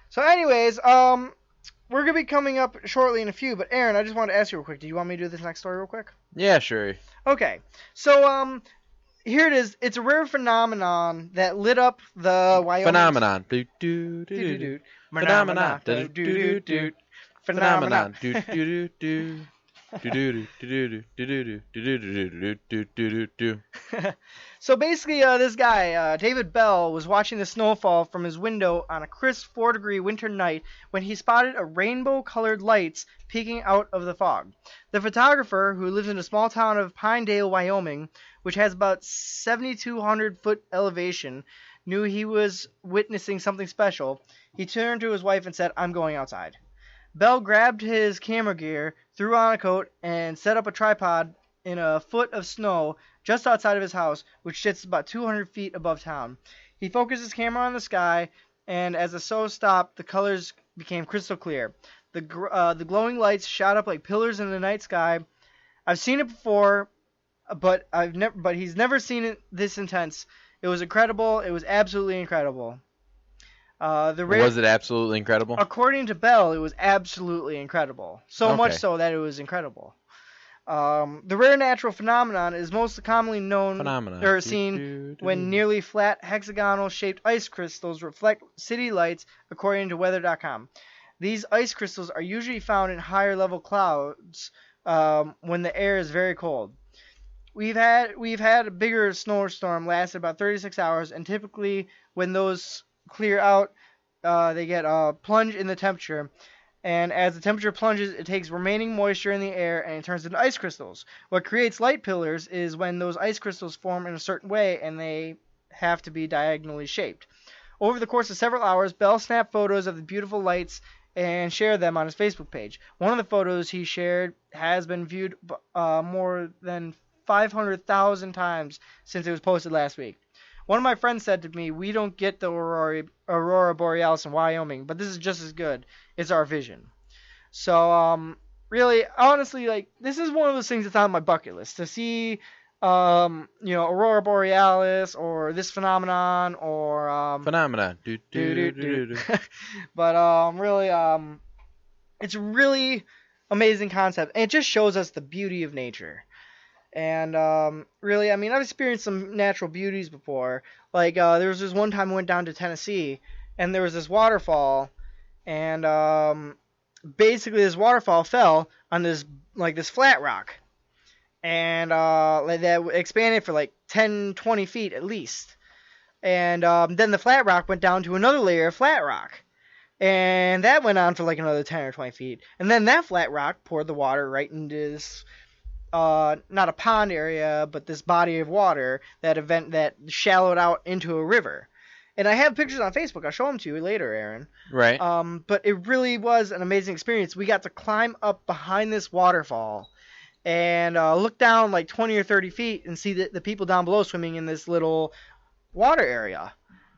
So, anyways, we're going to be coming up shortly in a few, but Aaron, I just wanted to ask you real quick. Do you want me to do this next story real quick? Yeah, sure. Okay. So, here it is. It's a rare phenomenon that lit up the Wyoming... Phenomenon. Phenomenon. Phenomenon. So basically, this guy, David Bell, was watching the snowfall from his window on a crisp 4-degree winter night when he spotted a rainbow-colored lights peeking out of the fog. The photographer, who lives in a small town of Pinedale, Wyoming, which has about 7,200-foot elevation, knew he was witnessing something special. He turned to his wife and said, "I'm going outside." Bell grabbed his camera gear, threw on a coat, and set up a tripod in a foot of snow just outside of his house, which sits about 200 feet above town. He focused his camera on the sky, and as the snow stopped, the colors became crystal clear. The glowing lights shot up like pillars in the night sky. I've seen it before, but he's never seen it this intense. It was incredible. It was absolutely incredible. Was it absolutely incredible? According to Bell, it was absolutely incredible. So much so that it was incredible. The rare natural phenomenon is most commonly known or seen when nearly flat hexagonal-shaped ice crystals reflect city lights, according to weather.com. These ice crystals are usually found in higher-level clouds when the air is very cold. We've had a bigger snowstorm lasted about 36 hours, and typically when those clear out, they get a plunge in the temperature. And as the temperature plunges, it takes remaining moisture in the air and it turns into ice crystals. What creates light pillars is when those ice crystals form in a certain way and they have to be diagonally shaped. Over the course of several hours, Bell snapped photos of the beautiful lights and shared them on his Facebook page. One of the photos he shared has been viewed more than 500,000 times since it was posted last week. One of my friends said to me, "We don't get the Aurora Borealis in Wyoming, but this is just as good. It's our vision." So, really, honestly, like, this is one of those things that's on my bucket list. To see, Aurora Borealis or this phenomenon or... Phenomena. But, really, it's a really amazing concept. And it just shows us the beauty of nature. And really, I mean, I've experienced some natural beauties before. Like, there was this one time I went down to Tennessee, and there was this waterfall, and basically this waterfall fell on this flat rock. And that expanded for like 10, 20 feet at least. And then the flat rock went down to another layer of flat rock. And that went on for like another 10 or 20 feet. And then that flat rock poured the water right into this... not a pond area, but this body of water that shallowed out into a river. And I have pictures on Facebook. I'll show them to you later, Aaron. Right. But it really was an amazing experience. We got to climb up behind this waterfall and look down like 20 or 30 feet and see the people down below swimming in this little water area.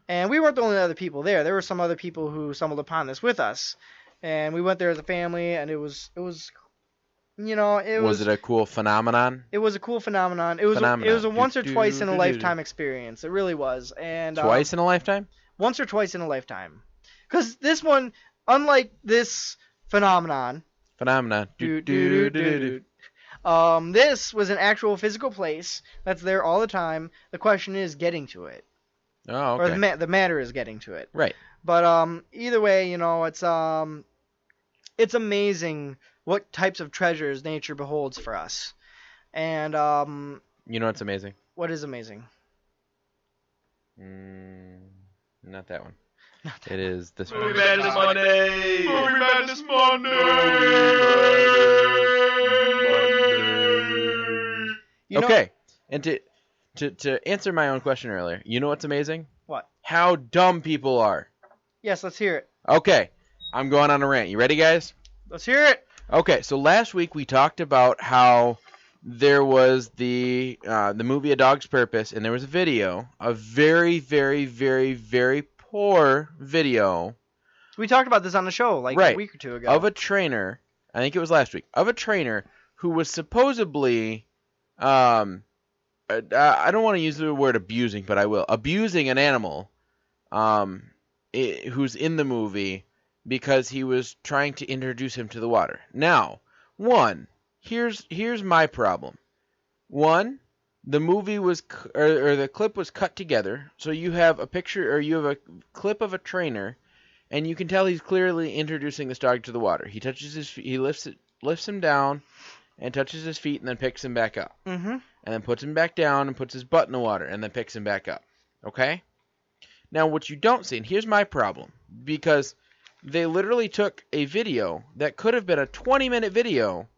And we weren't the only other people there. There were some other people who stumbled upon this with us. And we went there as a family, and it was was it a cool phenomenon? It was a cool phenomenon. It was a once or twice in a lifetime experience. It really was. And twice in a lifetime? Once or twice in a lifetime. Because this one, unlike this phenomenon. This was an actual physical place that's there all the time. The question is getting to it. Oh, okay. Or the matter is getting to it. Right. But either way, it's amazing what types of treasures nature beholds for us. And what's amazing? What is amazing? Not that one. It is this one. Movie Madness Monday! Movie Madness Monday! Okay, and to answer my own question earlier, you know what's amazing? What? How dumb people are. Yes, let's hear it. Okay, I'm going on a rant. You ready, guys? Let's hear it. Okay, so last week we talked about how there was the movie A Dog's Purpose, and there was a video, a very, very, very, very poor video. We talked about this on the show a week or two ago. Of a trainer, I think it was last week, of a trainer who was supposedly, I don't want to use the word abusing, but I will, abusing an animal who's in the movie because he was trying to introduce him to the water. Now, here's my problem. One, the movie was, or the clip was cut together, so you have a picture, or you have a clip of a trainer, and you can tell he's clearly introducing this dog to the water. He touches his feet, he lifts him down, and touches his feet and then picks him back up. Mm-hmm. And then puts him back down and puts his butt in the water and then picks him back up. Okay? Now, what you don't see, and here's my problem, because they literally took a video that could have been a 20-minute video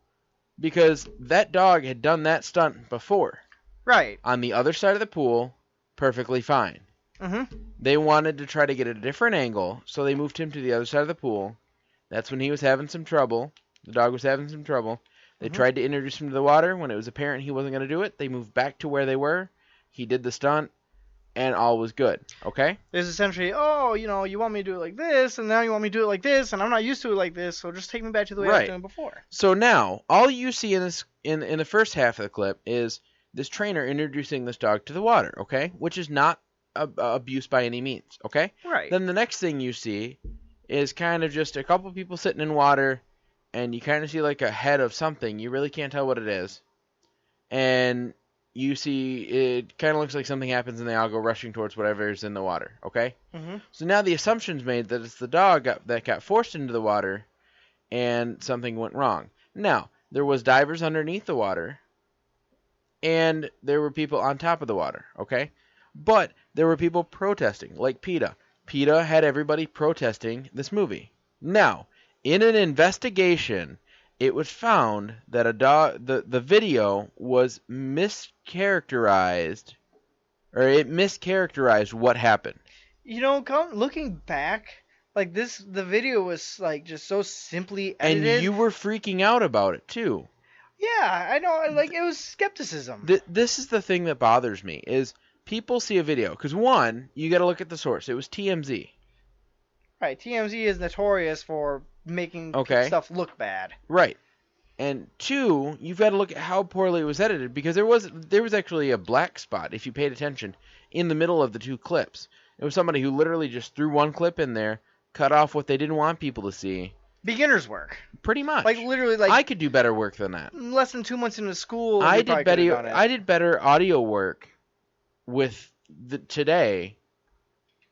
because that dog had done that stunt before. Right. On the other side of the pool, perfectly fine. Mm-hmm. They wanted to try to get a different angle, so they moved him to the other side of the pool. That's when he was having some trouble. The dog was having some trouble. They tried to introduce him to the water. When it was apparent he wasn't going to do it, they moved back to where they were. He did the stunt, and all was good. Okay? There's essentially, you want me to do it like this, and now you want me to do it like this, and I'm not used to it like this, so just take me back to the way I was doing it before. So now, all you see in this in the first half of the clip is this trainer introducing this dog to the water, okay? Which is not abuse by any means, okay? Right. Then the next thing you see is kind of just a couple people sitting in water, and you kind of see like a head of something. You really can't tell what it is. And you see it kind of looks like something happens, and they all go rushing towards whatever is in the water, okay? Mm-hmm. So now the assumption's made that it's the dog that got forced into the water, and something went wrong. Now, there was divers underneath the water, and there were people on top of the water, okay? But there were people protesting, like PETA. PETA had everybody protesting this movie. Now, in an investigation, it was found that the video was mischaracterized, or it mischaracterized what happened. Looking back, like the video was like just so simply edited. And you were freaking out about it too. Yeah, I know. Like, it was skepticism. This is the thing that bothers me, is people see a video. Because, one, you got to look at the source. It was TMZ. Right, TMZ is notorious for making stuff look bad. Right. And two, you've got to look at how poorly it was edited, because there was actually a black spot, if you paid attention, in the middle of the two clips. It was somebody who literally just threw one clip in there, cut off what they didn't want people to see. Beginner's work. Pretty much. Like, literally, like... I could do better work than that. Less than 2 months into school, I did better audio work with today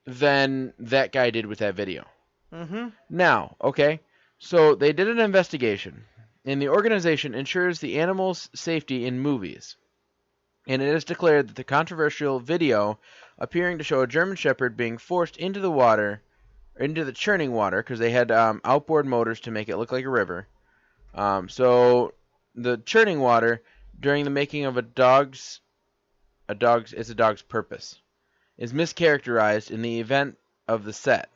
than that guy did with that video. Mm-hmm. Now, okay, so they did an investigation, and the organization ensures the animals' safety in movies. And it is declared that the controversial video appearing to show a German Shepherd being forced into the water, into the churning water, because they had outboard motors to make it look like a river. So the churning water during the making of it's a dog's purpose, is mischaracterized in the event of the set.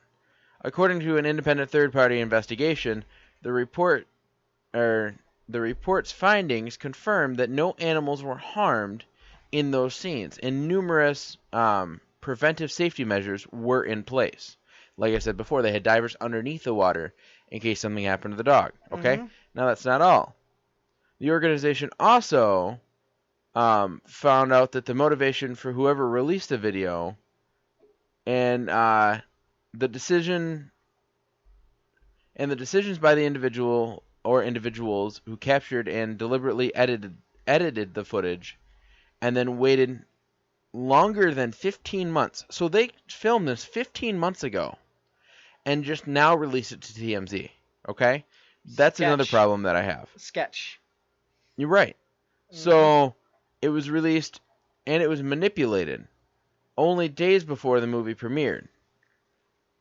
According to an independent third-party investigation, the report's findings confirm that no animals were harmed in those scenes, and numerous preventive safety measures were in place. Like I said before, they had divers underneath the water in case something happened to the dog. Okay? Mm-hmm. Now, that's not all. The organization also found out that the motivation for whoever released the video and the decisions by the individual or individuals who captured and deliberately edited the footage and then waited longer than 15 months. So they filmed this 15 months ago and just now released it to TMZ. Okay? That's another problem that I have. Sketch. You're right. Mm-hmm. So it was released and it was manipulated only days before the movie premiered.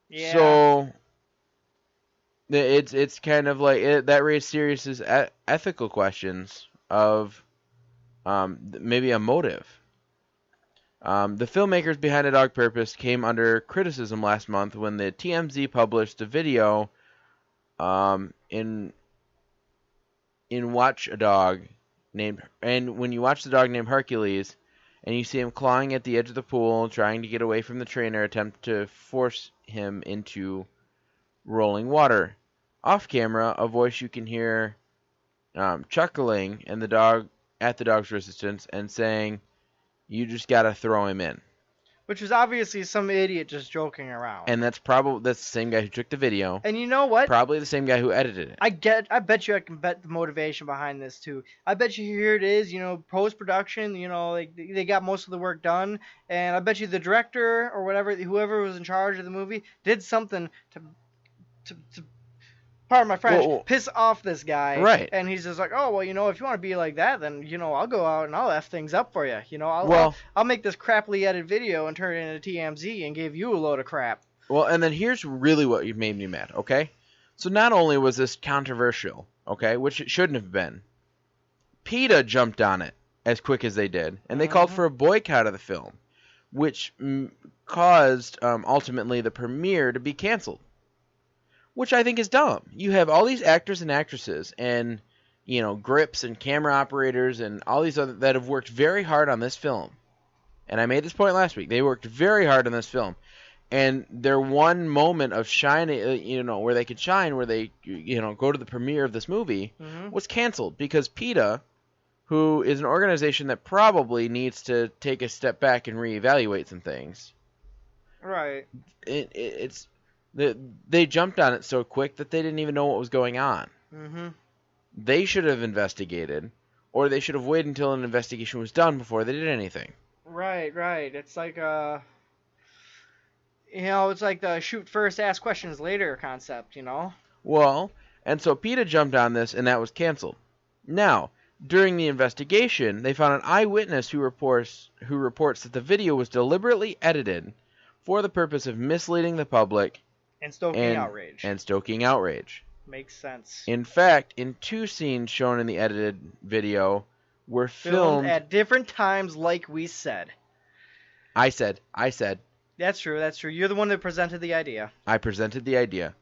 Yeah. So it's kind of like that raised serious ethical questions of maybe a motive. The filmmakers behind A Dog Purpose came under criticism last month when the TMZ published a video in Watch a Dog when you watch the dog named Hercules, and you see him clawing at the edge of the pool, trying to get away from the trainer, attempt to force him into rolling water. Off camera, a voice you can hear chuckling and the dog's resistance and saying, "You just gotta throw him in." Which was obviously some idiot just joking around. And that's the same guy who took the video. And you know what? Probably the same guy who edited it. I bet you I can bet the motivation behind this too. I bet you here it is, post-production, like they got most of the work done. And I bet you the director or whoever was in charge of the movie did something to pardon my French, Well, piss off this guy. right. And he's just like, oh, well, if you want to be like that, then, I'll go out and I'll F things up for you. I'll make this crappily edited video and turn it into TMZ and give you a load of crap. Well, and then here's really what made me mad, okay? So not only was this controversial, okay, which it shouldn't have been, PETA jumped on it as quick as they did, and they called for a boycott of the film, which caused, ultimately, the premiere to be canceled, which I think is dumb. You have all these actors and actresses and, grips and camera operators and all these other that have worked very hard on this film. And I made this point last week. They worked very hard on this film. And their one moment of shining, where they could shine, where they, go to the premiere of this movie, was canceled because PETA, who is an organization that probably needs to take a step back and reevaluate some things. Right. They jumped on it so quick that they didn't even know what was going on. Mm-hmm. They should have investigated, or they should have waited until an investigation was done before they did anything. Right. It's like it's like the shoot first, ask questions later concept, Well, and so PETA jumped on this, and that was canceled. Now, during the investigation, they found an eyewitness who reports that the video was deliberately edited for the purpose of misleading the public and stoking outrage. Makes sense. In fact, in 2 scenes shown in the edited video were filmed at different times, like we said. I said. That's true. You're the one that presented the idea. I presented the idea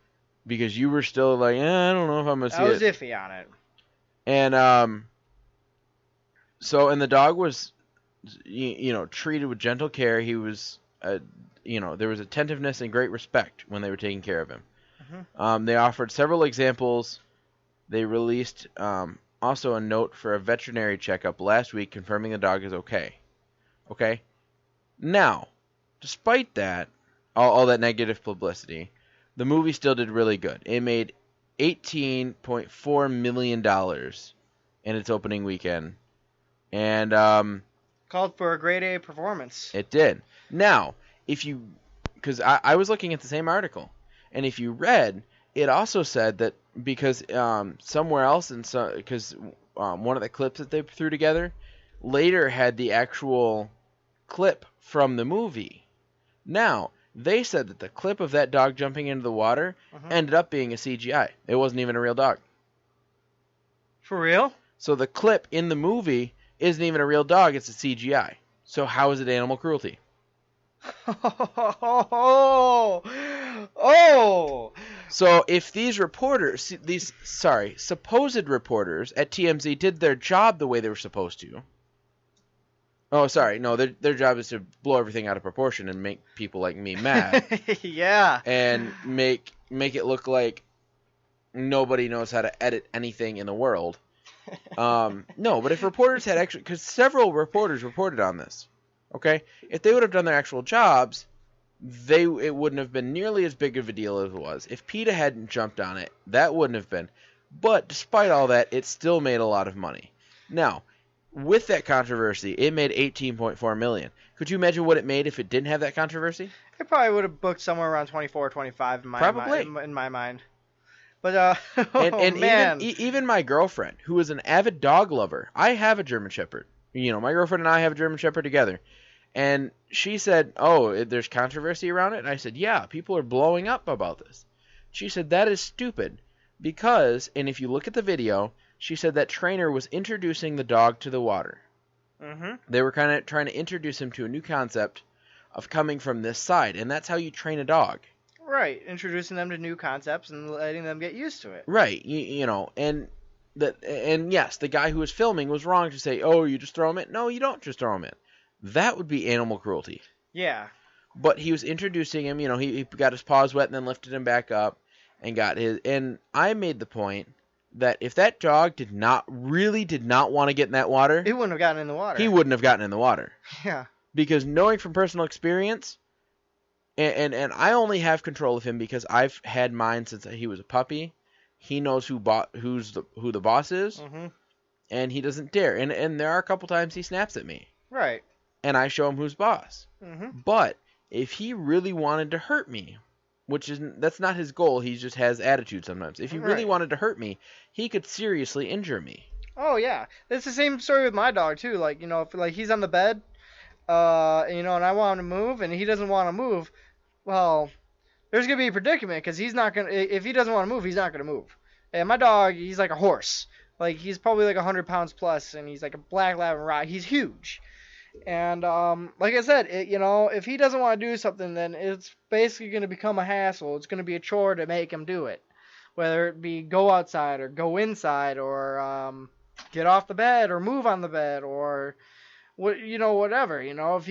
because you were still like, I don't know if I'm going to see it. I was iffy on it. And, and the dog was, treated with gentle care. He was, there was attentiveness and great respect when they were taking care of him. Mm-hmm. They offered several examples. They released, also a note for a veterinary checkup last week confirming the dog is okay. Okay? Now, despite that, all that negative publicity, the movie still did really good. It made $18.4 million in its opening weekend. And called for a grade A performance. It did. Now, because I was looking at the same article, and if you read, it also said that because somewhere else, because one of the clips that they threw together later had the actual clip from the movie. Now, they said that the clip of that dog jumping into the water ended up being a CGI. It wasn't even a real dog. For real? So the clip in the movie isn't even a real dog, it's a CGI. So how is it animal cruelty? Oh! So if these supposed reporters at TMZ did their job the way they were supposed to. Oh, sorry, no, their job is to blow everything out of proportion and make people like me mad. Yeah. And make it look like nobody knows how to edit anything in the world. No, but if reporters had actually, because several reporters reported on this, okay? If they would have done their actual jobs, it wouldn't have been nearly as big of a deal as it was. If PETA hadn't jumped on it, that wouldn't have been. But despite all that, it still made a lot of money. Now, with that controversy, it made $18.4 million. Could you imagine what it made if it didn't have that controversy? It probably would have booked somewhere around 24 or 25 in my mind. But man. Even my girlfriend, who is an avid dog lover, I have a German Shepherd. My girlfriend and I have a German Shepherd together. And she said, oh, there's controversy around it? And I said, yeah, people are blowing up about this. She said, that is stupid. Because, and if you look at the video, she said that trainer was introducing the dog to the water. Mm-hmm. They were kind of trying to introduce him to a new concept of coming from this side. And that's how you train a dog. Right, introducing them to new concepts and letting them get used to it. Right, and yes, the guy who was filming was wrong to say, oh, you just throw him in. No, you don't just throw him in. That would be animal cruelty. Yeah. But he was introducing him, he got his paws wet and then lifted him back up and and I made the point that if that dog did not want to get in that water. He wouldn't have gotten in the water. He wouldn't have gotten in the water. Yeah. Because knowing from personal experience, and I only have control of him because I've had mine since he was a puppy. He knows who the boss is, and he doesn't dare. And there are a couple times he snaps at me. Right. And I show him who's boss. Mm-hmm. But if he really wanted to hurt me, that's not his goal. He just has attitude sometimes. If he really Right. wanted to hurt me, he could seriously injure me. Oh yeah, it's the same story with my dog too. Like if like he's on the bed, and I want him to move, and he doesn't want to move, well, there's gonna be a predicament because he's not gonna. If he doesn't want to move, he's not gonna move. And my dog, he's like a horse. Like he's probably like 100 pounds plus, and he's like a black lab and rock. He's huge. And like I said, if he doesn't want to do something, then it's basically gonna become a hassle. It's gonna be a chore to make him do it, whether it be go outside or go inside or get off the bed or move on the bed or whatever. If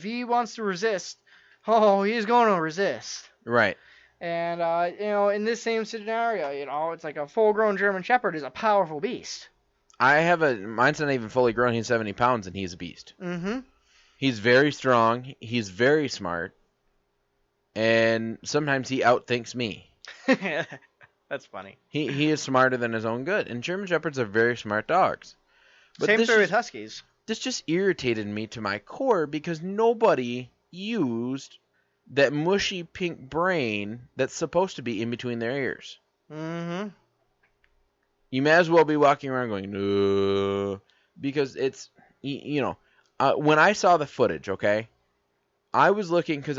he wants to resist, oh, he's going to resist. Right. And in this same scenario, it's like a full-grown German Shepherd is a powerful beast. Mine's not even fully grown. He's 70 pounds and he's a beast. Mm-hmm. He's very strong. He's very smart. And sometimes he outthinks me. That's funny. He is smarter than his own good. And German Shepherds are very smart dogs. But Same story with Huskies. This just irritated me to my core because nobody used that mushy pink brain that's supposed to be in between their ears. Mm-hmm. You may as well be walking around going, no, because it's, when I saw the footage, okay, I was looking, because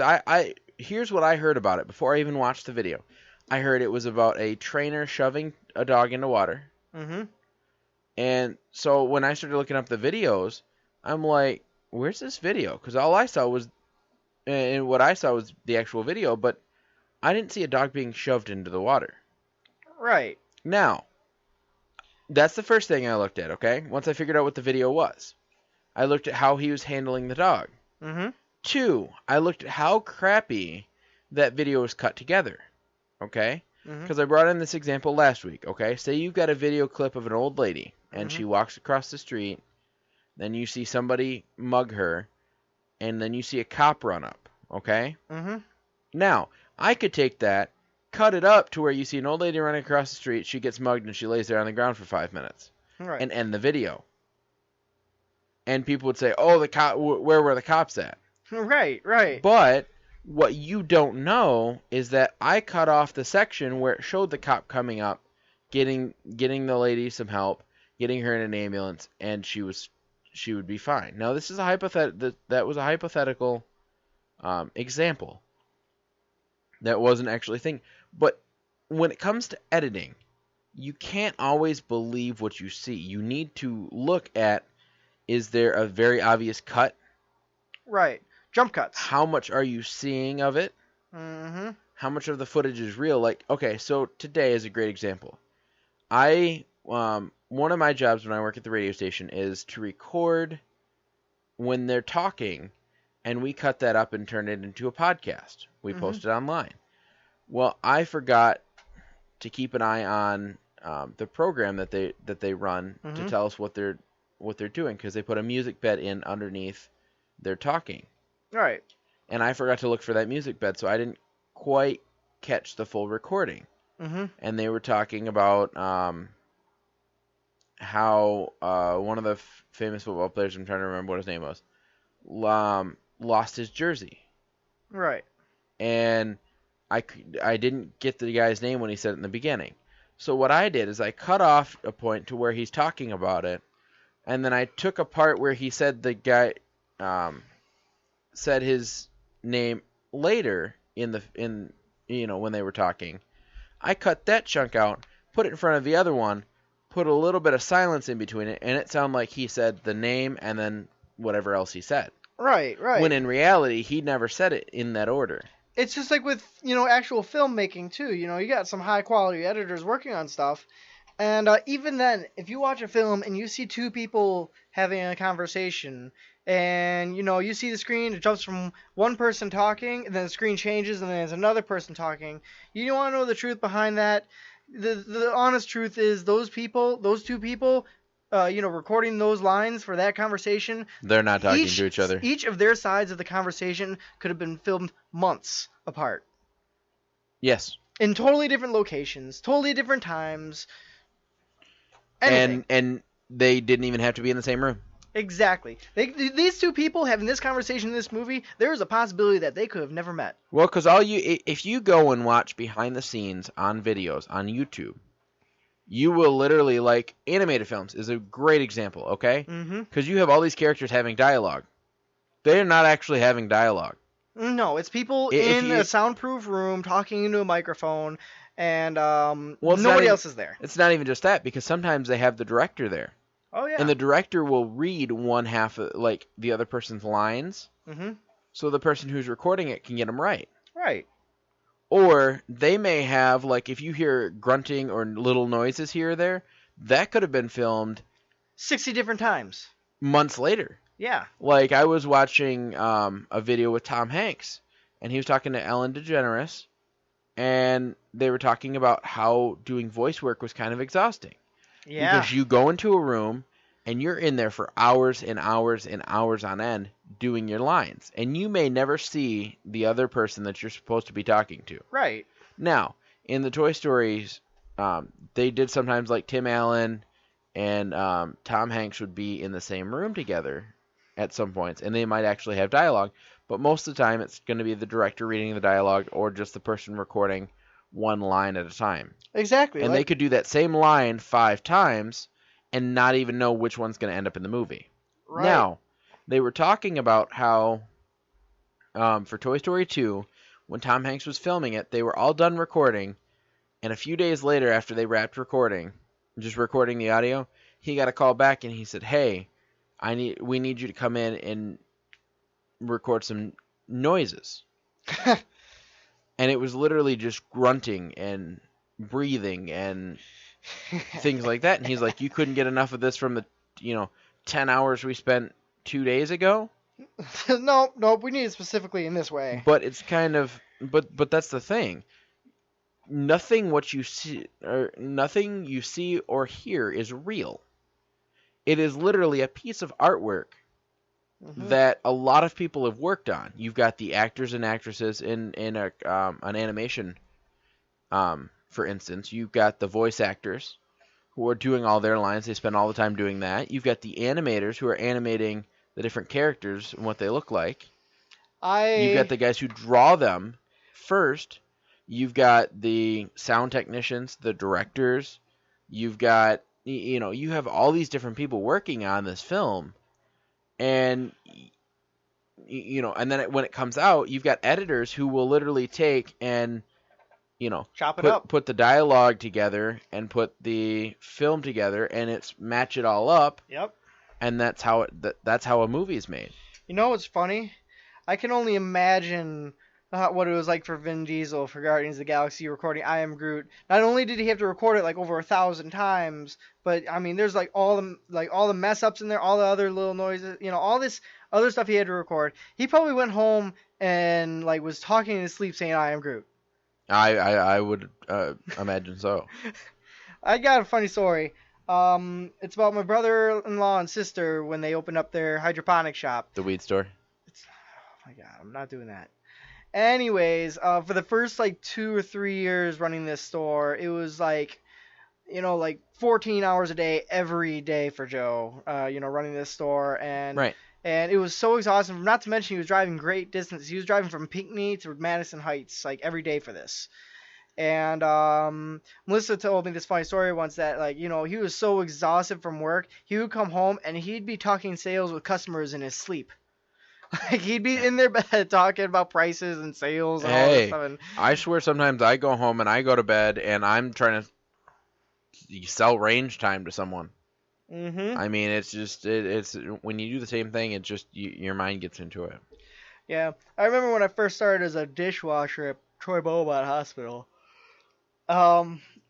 here's what I heard about it before I even watched the video. I heard it was about a trainer shoving a dog into water. Mm-hmm. And so when I started looking up the videos, I'm like, where's this video? Because all I saw was, and what I saw was the actual video, but I didn't see a dog being shoved into the water. Right. Now, that's the first thing I looked at, okay? Once I figured out what the video was. I looked at how he was handling the dog. Mm-hmm. 2, I looked at how crappy that video was cut together, okay? Because I brought in this example last week, okay? Say you've got a video clip of an old lady, and she walks across the street, then you see somebody mug her, and then you see a cop run up, okay? Mm-hmm. Now, I could take that, cut it up to where you see an old lady running across the street, she gets mugged, and she lays there on the ground for 5 minutes, Right. and end the video. And people would say, oh, the cop, where were the cops at? Right. But what you don't know is that I cut off the section where it showed the cop coming up, getting the lady some help, getting her in an ambulance, and she would be fine. Now, this is a that was a hypothetical example. That wasn't actually a thing. But when it comes to editing, you can't always believe what you see. You need to look at, is there a very obvious cut? Right. Jump cuts. How much are you seeing of it? Mm-hmm. How much of the footage is real? Like, okay, so today is a great example. One of my jobs when I work at the radio station is to record when they're talking, and we cut that up and turn it into a podcast. We post it online. Well, I forgot to keep an eye on the program that they run to tell us what they're doing, because they put a music bed in underneath their talking. Right. And I forgot to look for that music bed, so I didn't quite catch the full recording. Mm-hmm. And they were talking about how one of the famous football players, I'm trying to remember what his name was, lost his jersey. Right. And I didn't get the guy's name when he said it in the beginning. So what I did is I cut off a point to where he's talking about it, and then I took a part where he said the guy said his name later when they were talking. I cut that chunk out, put it in front of the other one, put a little bit of silence in between it, and it sounded like he said the name and then whatever else he said. Right. When in reality, he never said it in that order. It's just like with, actual filmmaking too. You got some high quality editors working on stuff. And even then, if you watch a film and you see two people having a conversation, and you see the screen, it jumps from one person talking, and then the screen changes, and then there's another person talking. You want to know the truth behind that? The honest truth is those two people, recording those lines for that conversation, they're not talking to each other. Each of their sides of the conversation could have been filmed months apart. Yes. In totally different locations, totally different times. Anything. And they didn't even have to be in the same room. Exactly. These two people having this conversation in this movie, there is a possibility that they could have never met. Well, because if you go and watch behind the scenes on videos on YouTube, you will literally, like, animated films is a great example, okay? Mm-hmm. Because you have all these characters having dialogue. They're not actually having dialogue. No, it's people If in you- a soundproof room talking into a microphone, and Well, it's not nobody even- else is there. It's not even just that, because sometimes they have the director there. Oh, yeah. And the director will read one half of, like, the other person's lines, Mm-hmm. so the person who's recording it can get them right. Right. Or they may have, like, if you hear grunting or little noises here or there, that could have been filmed 60 different times. months later. Yeah. Like, I was watching a video with Tom Hanks, and he was talking to Ellen DeGeneres, and they were talking about how doing voice work was kind of exhausting. Yeah. Because you go into a room, and you're in there for hours and hours and hours on end doing your lines. And you may never see the other person that you're supposed to be talking to. Right. Now, in the Toy Stories, they did sometimes, like, Tim Allen and Tom Hanks would be in the same room together at some points, and they might actually have dialogue. But most of the time, it's going to be the director reading the dialogue or just the person recording one line at a time. Exactly. And they could do that same line 5 times and not even know which one's going to end up in the movie. Right. Now, they were talking about how, for Toy Story 2, when Tom Hanks was filming it, they were all done recording, and a few days later, after they wrapped recording, just recording the audio, he got a call back and he said, "Hey, we need you to come in and record some noises." And it was literally just grunting and breathing and things like that. And he's like, "You couldn't get enough of this from the, 10 hours we spent 2 days ago?" No, we need it specifically in this way. But it's kind of, but that's the thing. Nothing you see or hear is real. It is literally a piece of artwork Mhm. that a lot of people have worked on. You've got the actors and actresses in an animation, for instance. You've got the voice actors who are doing all their lines. They spend all the time doing that. You've got the animators who are animating the different characters and what they look like. You've got the guys who draw them first. You've got the sound technicians, the directors. You've got, you have all these different people working on this film. And, and then when it comes out, you've got editors who will literally take and, Chop it up. put the dialogue together and put the film together, and it's match it all up. Yep. And that's how that's how a movie is made. You know what's funny? I can only imagine what it was like for Vin Diesel for Guardians of the Galaxy recording I Am Groot. Not only did he have to record it like over 1,000 times, but I mean, there's all the mess ups in there, all the other little noises, all this other stuff he had to record. He probably went home and was talking in his sleep saying I Am Groot. I would imagine so. I got a funny story. It's about my brother-in-law and sister when they opened up their hydroponic shop. The weed store. Oh my god, I'm not doing that. Anyways, for the first 2 or 3 years running this store, it was 14 hours a day every day for Joe. Running this store, and Right. And it was so exhausting. Not to mention he was driving great distance. He was driving from Pinckney to Madison Heights every day for this. And Melissa told me this funny story once that he was so exhausted from work, he would come home and he'd be talking sales with customers in his sleep. He'd be in their bed talking about prices and sales and all this stuff. And I swear sometimes I go home and I go to bed and I'm trying to sell range time to someone. Mm-hmm. I mean, it's just it's when you do the same thing, it just your mind gets into it. Yeah, I remember when I first started as a dishwasher at Troy Beaumont Hospital.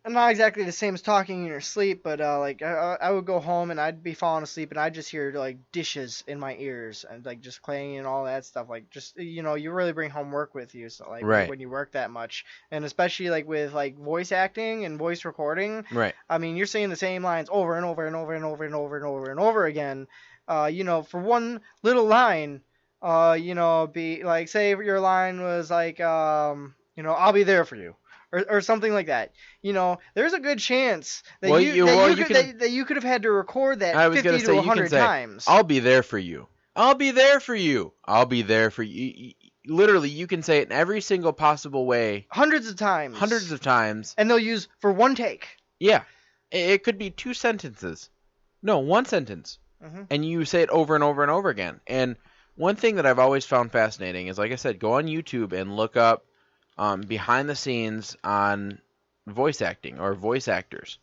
Not exactly the same as talking in your sleep, but I would go home and I'd be falling asleep and I'd just hear dishes in my ears and just clanging and all that stuff. You really bring home work with you. So Right. when you work that much, and especially with voice acting and voice recording. Right. I mean, you're saying the same lines over and over and over and over and over and over and over again. For one little line, be say your line was I'll be there for you. or something like that. There's a good chance that Well, you could have had to record that I was 50 gonna to say, you 100 can say, times. I'll be there for you. I'll be there for you. I'll be there for you. Literally, you can say it in every single possible way. Hundreds of times. Hundreds of times. And they'll use for one take. Yeah. It could be 2 sentences. No, 1 sentence. Mm-hmm. And you say it over and over and over again. And one thing that I've always found fascinating is, like I said, go on YouTube and look up behind the scenes on voice acting or voice actors.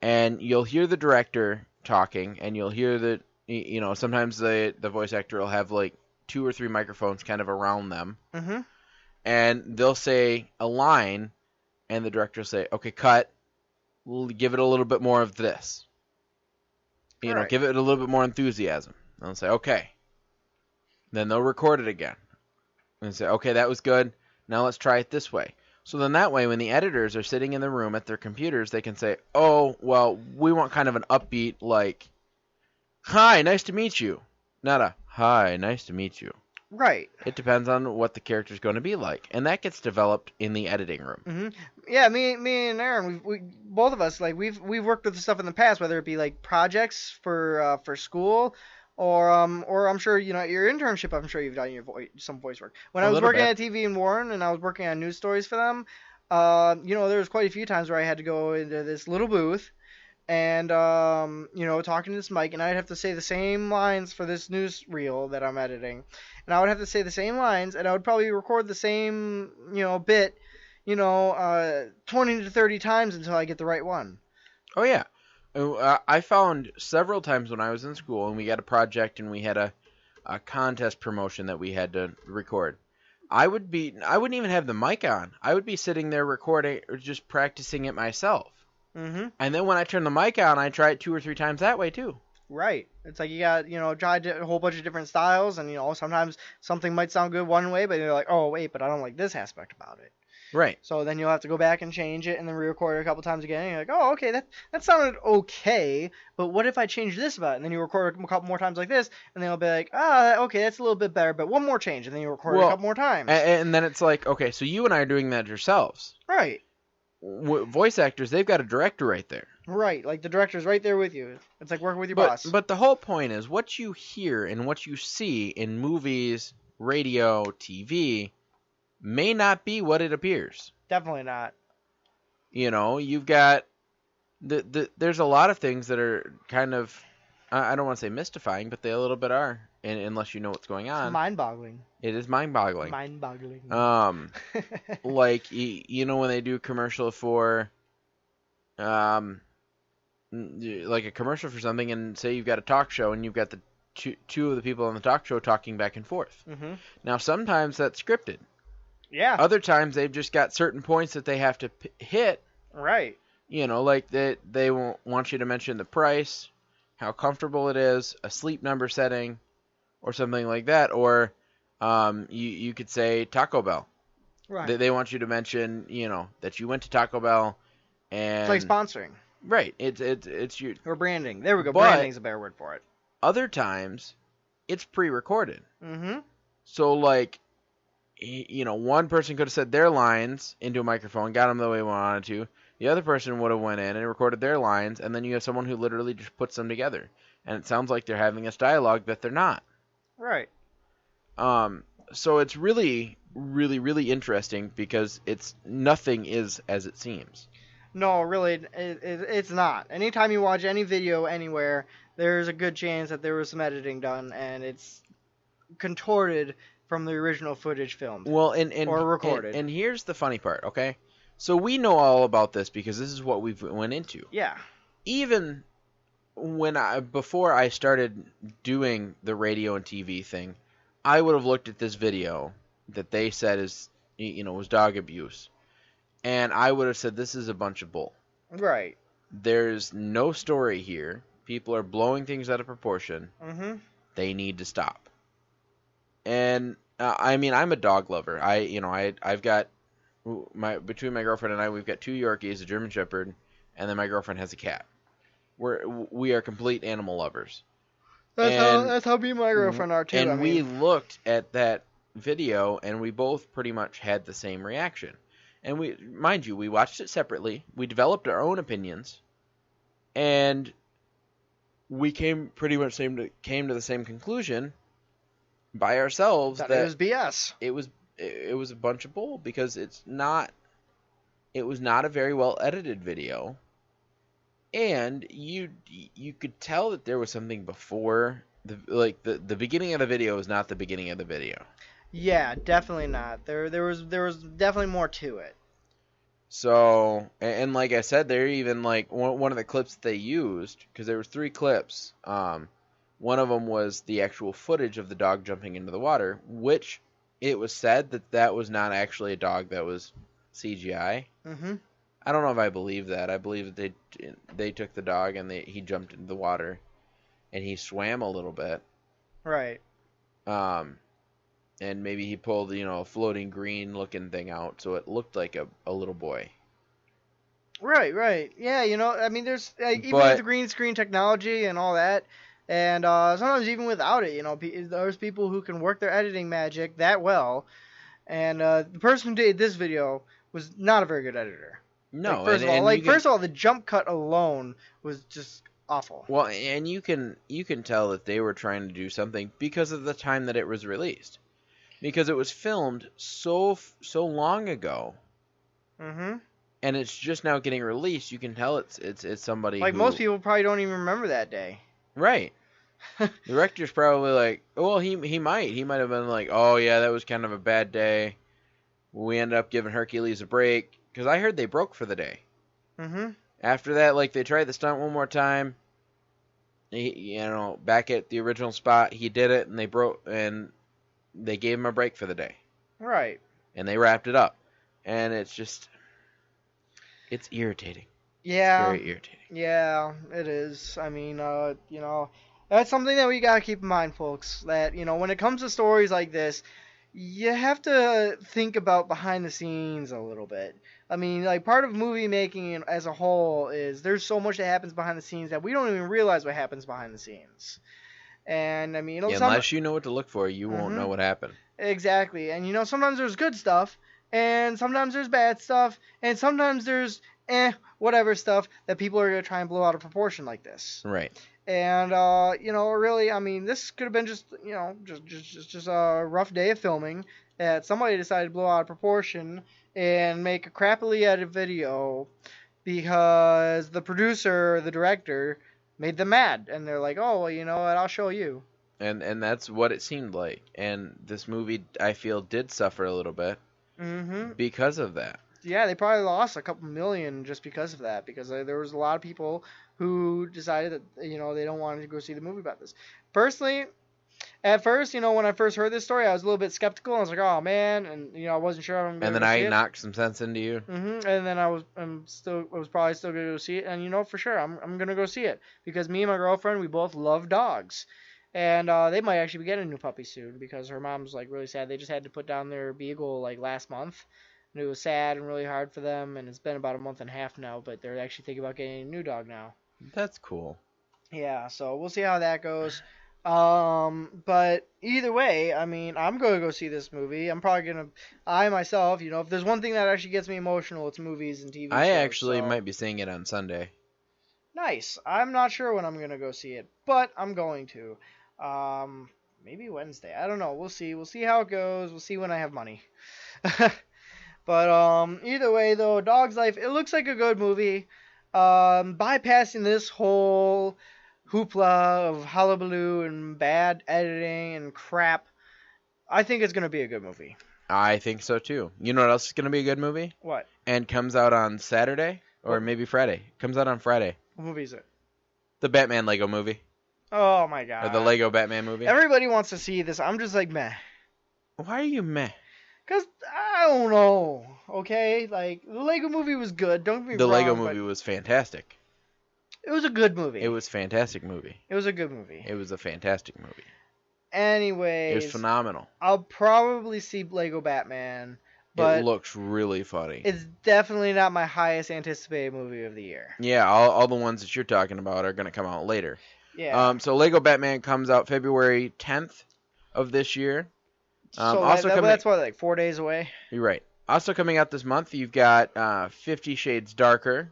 And you'll hear the director talking, and you'll hear sometimes the voice actor will have like 2 or 3 microphones kind of around them. Mm-hmm. And they'll say a line, and the director will say, okay, cut. We'll give it a little bit more of this. Right. Give it a little bit more enthusiasm. And they'll say, okay. Then they'll record it again. And say, okay, that was good. Now let's try it this way. So then that way, when the editors are sitting in the room at their computers, they can say, oh, well, we want kind of an upbeat, like, hi, nice to meet you. Not a, hi, nice to meet you. Right. It depends on what the character's going to be like. And that gets developed in the editing room. Mm-hmm. Yeah, me and Aaron, we both of us, like, we've worked with stuff in the past, whether it be like projects for school, or I'm sure your internship. I'm sure you've done some voice work. When I was working at TV in Warren and I was working on news stories for them, there was quite a few times where I had to go into this little booth and talking to this mic, and I'd have to say the same lines for this news reel that I'm editing, and I would have to say the same lines, and I would probably record the same bit 20 to 30 times until I get the right one. Oh, yeah. I found several times when I was in school and we got a project and we had a contest promotion that we had to record. I wouldn't even have the mic on. I would be sitting there recording or just practicing it myself. Mm-hmm. And then when I turn the mic on, I try it 2 or 3 times that way too. Right. It's like you got, tried a whole bunch of different styles, and, sometimes something might sound good one way, but you're like, oh, wait, but I don't like this aspect about it. Right. So then you'll have to go back and change it and then re-record it a couple times again. And you're like, oh, okay, that sounded okay, but what if I change this about it? And then you record a couple more times like this, and they'll be like, okay, that's a little bit better, but one more change, and then you record it a couple more times. And then it's like, okay, so you and I are doing that yourselves. Right. Voice actors, they've got a director right there. Right, like the director's right there with you. It's like working with your boss. But the whole point is what you hear and what you see in movies, radio, TV may not be what it appears. Definitely not. You've got there's a lot of things that are kind of, I don't want to say mystifying, but they a little bit are, unless you know what's going on. It's mind-boggling. It is mind-boggling. Mind-boggling. Like when they do a commercial for, like a commercial for something, and say you've got a talk show and you've got the two of the people on the talk show talking back and forth. Mm-hmm. Now sometimes that's scripted. Yeah. Other times they've just got certain points that they have to hit. Right. Like they want you to mention the price, how comfortable it is, a sleep number setting, or something like that. Or you could say Taco Bell. Right. They want you to mention, that you went to Taco Bell, and it's like sponsoring. Right. It's your or branding. There we go. But branding's a better word for it. Other times, it's pre-recorded. Mm-hmm. So like, one person could have said their lines into a microphone, got them the way we wanted to. The other person would have went in and recorded their lines, and then you have someone who literally just puts them together, and it sounds like they're having this dialogue that they're not. Right. So it's really, really, really interesting because nothing is as it seems. No, really, it's not. Anytime you watch any video anywhere, there's a good chance that there was some editing done, and it's contorted from the original footage filmed. Well, or recorded. And here's the funny part, okay? So we know all about this because this is what we've went into. Yeah. Even before I started doing the radio and TV thing, I would have looked at this video that they said was dog abuse, and I would have said this is a bunch of bull. Right. There's no story here. People are blowing things out of proportion. Mm-hmm. They need to stop. And I'm a dog lover. I've got between my girlfriend and I, we've got 2 Yorkies, a German Shepherd, and then my girlfriend has a cat. We are complete animal lovers. That's how me and my girlfriend are too. We looked at that video and we both pretty much had the same reaction. And mind you, we watched it separately. We developed our own opinions, and we pretty much came to the same conclusion by ourselves That that it was BS. It was a bunch of bull, because it was not a very well edited video, and you could tell that there was something before the beginning of the video is not the beginning of the video. Yeah, definitely not. There was definitely more to it. So, and like I said, they're even like one of the clips that they used, because there was 3 clips. One of them was the actual footage of the dog jumping into the water, which it was said that was not actually a dog, that was CGI. Mm-hmm. I don't know if I believe that. I believe that they took the dog and he jumped into the water, and he swam a little bit. Right. And maybe he pulled, a floating green looking thing out, so it looked like a little boy. Right. Yeah, I mean, there's even with the green screen technology and all that, and sometimes even without it, there's people who can work their editing magic that well, and the person who did this video was not a very good editor. No, first of all, the jump cut alone was just awful. Well, and you can tell that they were trying to do something because of the time that it was released, because it was filmed so long ago. Mm-hmm. And it's just now getting released. You can tell it's somebody like most people probably don't even remember that day. Right. The director's probably like, well, he might have been like, oh yeah, that was kind of a bad day. We ended up giving Hercules a break, because I heard they broke for the day. Mm-hmm. After that, like, they tried the stunt one more time. Back at the original spot, he did it, and they broke, and they gave him a break for the day. Right. And they wrapped it up, and it's just, it's irritating. Yeah. It's very irritating. Yeah, it is. I mean, that's something that we gotta keep in mind, folks. That when it comes to stories like this, you have to think about behind the scenes a little bit. I mean, like, part of movie making as a whole is there's so much that happens behind the scenes that we don't even realize what happens behind the scenes. And I mean, unless you know what to look for, you won't know what happened. Exactly. And sometimes there's good stuff, and sometimes there's bad stuff, and sometimes there's whatever stuff that people are gonna try and blow out of proportion like this. Right. And really, I mean, this could have been just a rough day of filming that somebody decided to blow out of proportion and make a crappily edited video because the producer, the director, made them mad, and they're like, oh, well, you know what, I'll show you. And that's what it seemed like. And this movie, I feel, did suffer a little bit because of that. Yeah, they probably lost a couple million just because of that, because there was a lot of people who decided that, they don't want to go see the movie about this. Personally, at first, when I first heard this story, I was a little bit skeptical. I was like, oh, man, and, I wasn't sure if I'm going to And then I knocked some sense into you. And then I was probably still going to go see it, and, for sure, I'm going to go see it, because me and my girlfriend, we both love dogs. And they might actually be getting a new puppy soon, because her mom's, like, really sad. They just had to put down their beagle, like, last month. And it was sad and really hard for them, and it's been about a month and a half now, but they're actually thinking about getting a new dog now. That's cool. Yeah, so we'll see how that goes. But either way, I mean, I'm going to go see this movie. I'm probably going to, I myself, if there's one thing that actually gets me emotional, it's movies and TV shows. I actually might be seeing it on Sunday. Nice. I'm not sure when I'm going to go see it, but I'm going to. Maybe Wednesday. I don't know. We'll see. We'll see how it goes. We'll see when I have money. But either way, though, Dog's Life, it looks like a good movie. Bypassing this whole hoopla of hullabaloo and bad editing and crap, I think it's going to be a good movie. I think so, too. You know what else is going to be a good movie? What? And comes out on Saturday? Or maybe Friday. Comes out on Friday. What movie is it? The Batman Lego movie. Oh, my God. Or the Lego Batman movie. Everybody wants to see this. I'm just like, meh. Why are you meh? Because, I don't know, okay? Like, the Lego movie was good, don't get me wrong. The Lego movie was fantastic. It was a good movie. It was a fantastic movie. It was a good movie. It was a fantastic movie. Anyways. It was phenomenal. I'll probably see Lego Batman, but it looks really funny. It's definitely not my highest anticipated movie of the year. Yeah, all the ones that you're talking about are going to come out later. Yeah. So Lego Batman comes out February 10th of this year. So that's what, like 4 days away? You're right. Also coming out this month, you've got 50 Shades Darker,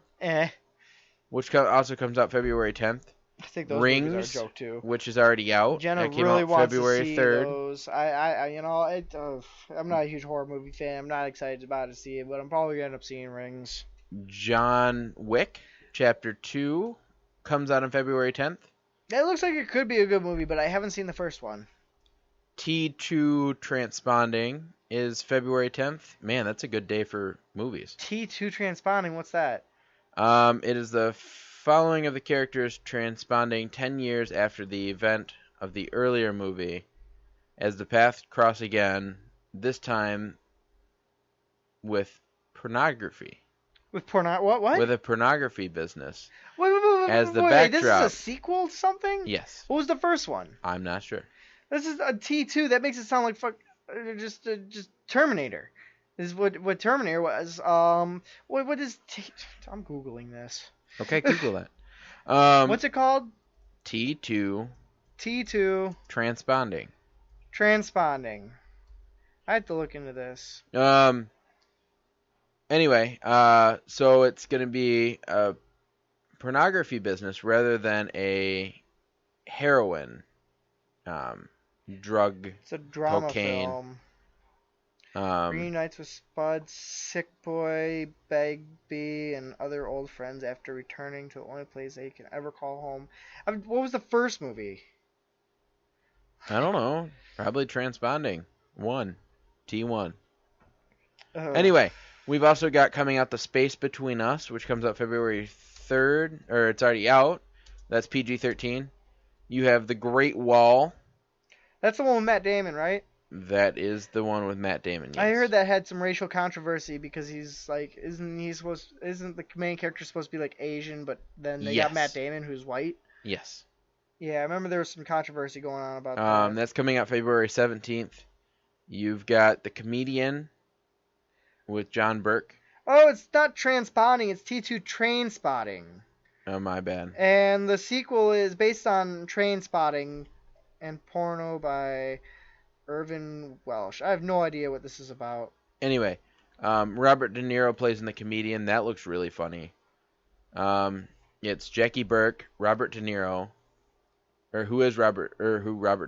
which also comes out February 10th. I think those movies are a Rings, joke too. which is already out. Jenna That came really out wants February to see 3rd. those. I'm not a huge horror movie fan. I'm not excited about to see it, but I'm probably gonna end up seeing Rings. John Wick, Chapter 2, comes out on February 10th. It looks like it could be a good movie, but I haven't seen the first one. T2 Transponding is February 10th. Man, that's a good day for movies. T2 Transponding, what's that? It is the following of the characters transponding 10 years after the event of the earlier movie, as the paths cross again, this time with pornography. With what? With a pornography businjust. Wait, As the wait, this is backdrop. a sequel to something? Yes. What was the first one? I'm not sure. This is a T2. That makes it sound like just Terminator. This is what Terminator was. What is I'm googling this. Okay, Google that. What's it called? T2 Transponding. I have to look into this. Anyway, so it's going to be a pornography business rather than a heroin drug. It's a drama cocaine. film. Reunites with Spud, Sick Boy, Bagby, and other old friends after returning to the only place they can ever call home. What was the first movie? I don't know. Probably Transponding. T1. Ugh. Anyway, we've also got coming out The Space Between Us, which comes out February 3rd, or it's already out. That's PG-13. You have The Great Wall. That's the one with Matt Damon, right? That is the one with Matt Damon. Yes. I heard that had some racial controversy because he's like, isn't the main character supposed to be like Asian, but then they got Matt Damon who's white? Yes. Yeah, I remember there was some controversy going on about that. That's coming out February 17th. You've got The Comedian with John Burke. Oh, it's not Transponding, it's T2 Trainspotting. Oh, my bad. And the sequel is based on Trainspotting and porno by Irvin Welsh. I have no idea what this is about. Anyway, Robert De Niro plays in The Comedian. That looks really funny. It's Jackie Burke, Robert De Niro, or that's who Robert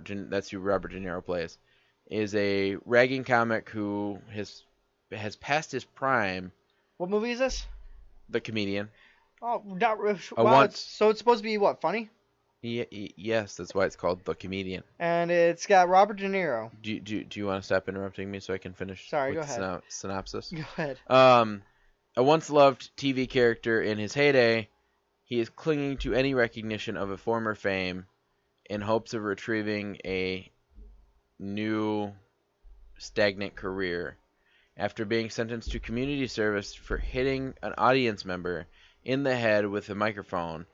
De Niro plays, is a ragging comic who has passed his prime. What movie is this? The Comedian. Oh, wow, so it's supposed to be what, funny? Yes, that's why it's called The Comedian. And it's got Robert De Niro. Do you want to stop interrupting me so I can finish? Sorry, with go ahead. Synopsis. Go ahead. A once loved TV character in his heyday, he is clinging to any recognition of a former fame in hopes of retrieving a new stagnant career. After being sentenced to community service for hitting an audience member in the head with a microphone,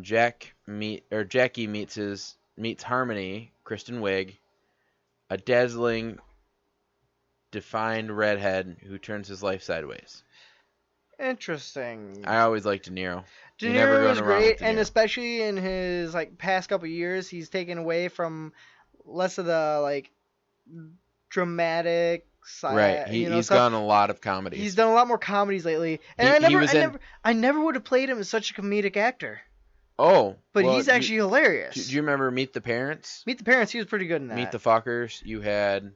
Jackie meets Harmony, Kristen Wiig, a dazzling, defined redhead who turns his life sideways. Interesting. I always liked De Niro. De Niro is great, and especially in his past couple years, he's taken away from less of the dramatic side. Right. He's done a lot of comedies. He's done a lot more comedies lately, and I never would have played him as such a comedic actor. Oh, but he's actually hilarious. Do you remember Meet the Parents? Meet the Parents, he was pretty good in that. Meet the Fockers. You had,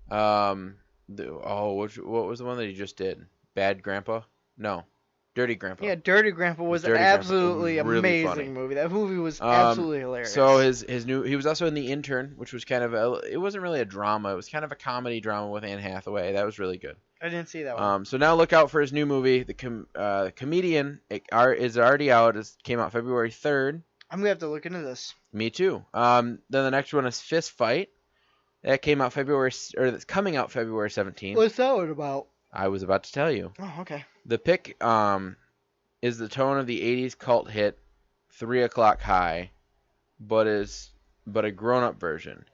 what was the one that he just did? Bad Grandpa? No, Dirty Grandpa. Yeah, Dirty Grandpa was an absolutely amazing really movie. That movie was absolutely hilarious. So he was also in The Intern, which was kind of it wasn't really a drama. It was kind of a comedy drama with Anne Hathaway. That was really good. I didn't see that one. So now look out for his new movie, The Comedian. It is already out. It came out February 3rd. I'm gonna have to look into this. Me too. Then the next one is Fist Fight. That came out that's coming out February 17th. What's that one about? I was about to tell you. Oh, okay. The pick is the tone of the 80s cult hit 3 O'Clock High, but a grown-up version.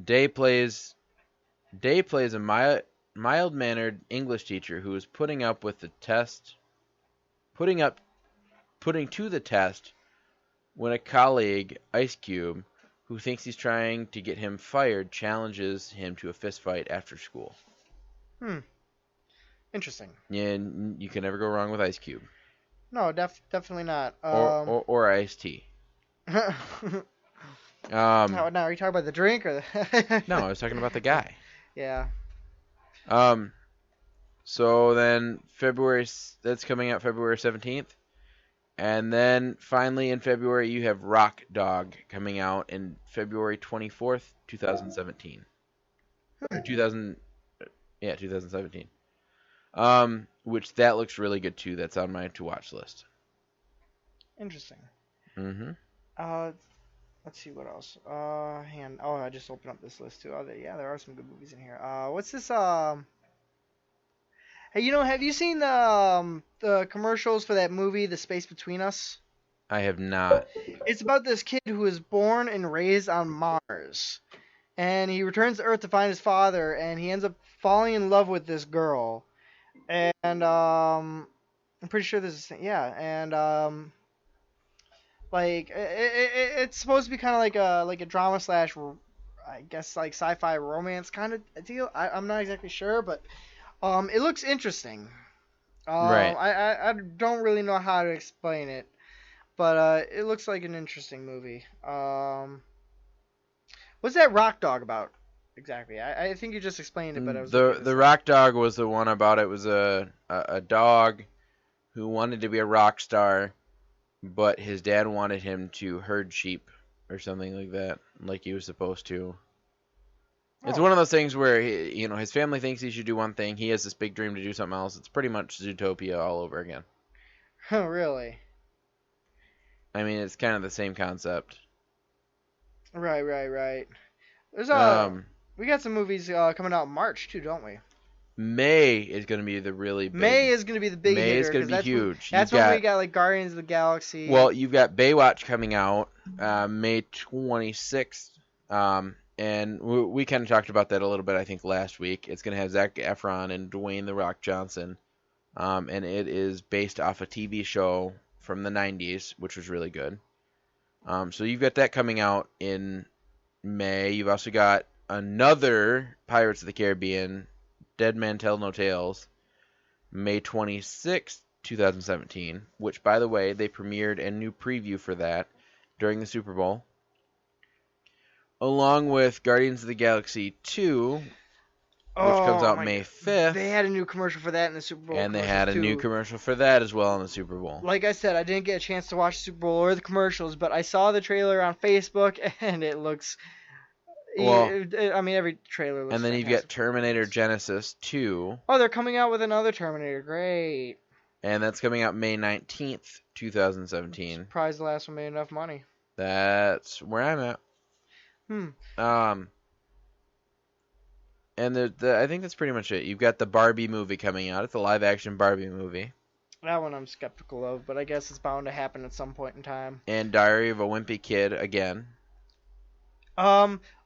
Day plays a mild-mannered English teacher who is putting to the test when a colleague, Ice Cube, who thinks he's trying to get him fired, challenges him to a fist fight after school. Interesting. Yeah, you can never go wrong with Ice Cube No, definitely not. or Ice Tea. Now, are you talking about the drink or the? No, I was talking about the guy. Yeah. So then that's coming out February 17th. And then finally in February you have Rock Dog coming out in February 24th, 2017. Or 2017. Which that looks really good too. That's on my to watch list. Interesting. Mhm. Let's see what else. I just opened up this list too. Yeah, there are some good movies in here. What's this? Hey, have you seen the commercials for that movie, The Space Between Us? I have not. It's about this kid who was born and raised on Mars, and he returns to Earth to find his father, and he ends up falling in love with this girl, and I'm pretty sure this is like it's supposed to be kind of like a drama slash, I guess like sci-fi romance kind of deal. I'm not exactly sure, but it looks interesting. Right. I don't really know how to explain it, but it looks like an interesting movie. What's that Rock Dog about exactly? I think you just explained it, but I was the Rock Dog was the one about it was a dog who wanted to be a rock star, but his dad wanted him to herd sheep or something like that, like he was supposed to. It's one of those things where his family thinks he should do one thing. He has this big dream to do something else. It's pretty much Zootopia all over again. Oh, really? I mean, it's kind of the same concept. Right. There's we got some movies coming out in March too, don't we? May is going to be the really big. May is going to be the big May hitter, is going to be huge. That's when we got like Guardians of the Galaxy. Well, you've got Baywatch coming out May 26th. And we kind of talked about that a little bit, I think, last week. It's going to have Zac Efron and Dwayne The Rock Johnson. And it is based off a TV show from the 90s, which was really good. So you've got that coming out in May. You've also got another Pirates of the Caribbean, Dead Man Tell No Tales, May 26th, 2017, which, by the way, they premiered a new preview for that during the Super Bowl. Along with Guardians of the Galaxy 2, which comes out May 5th. They had a new commercial for that in the Super Bowl. And they had a new commercial for that as well in the Super Bowl. Like I said, I didn't get a chance to watch the Super Bowl or the commercials, but I saw the trailer on Facebook, and it looks... Well, I mean, every trailer looks And then fantastic. you've got Terminator Genesis 2. Oh, they're coming out with another Terminator. Great. And that's coming out May 19th, 2017. Surprised the last one made enough money. That's where I'm at. And I think that's pretty much it. You've got the Barbie movie coming out. It's a live-action Barbie movie. That one I'm skeptical of, but I guess it's bound to happen at some point in time. And Diary of a Wimpy Kid again.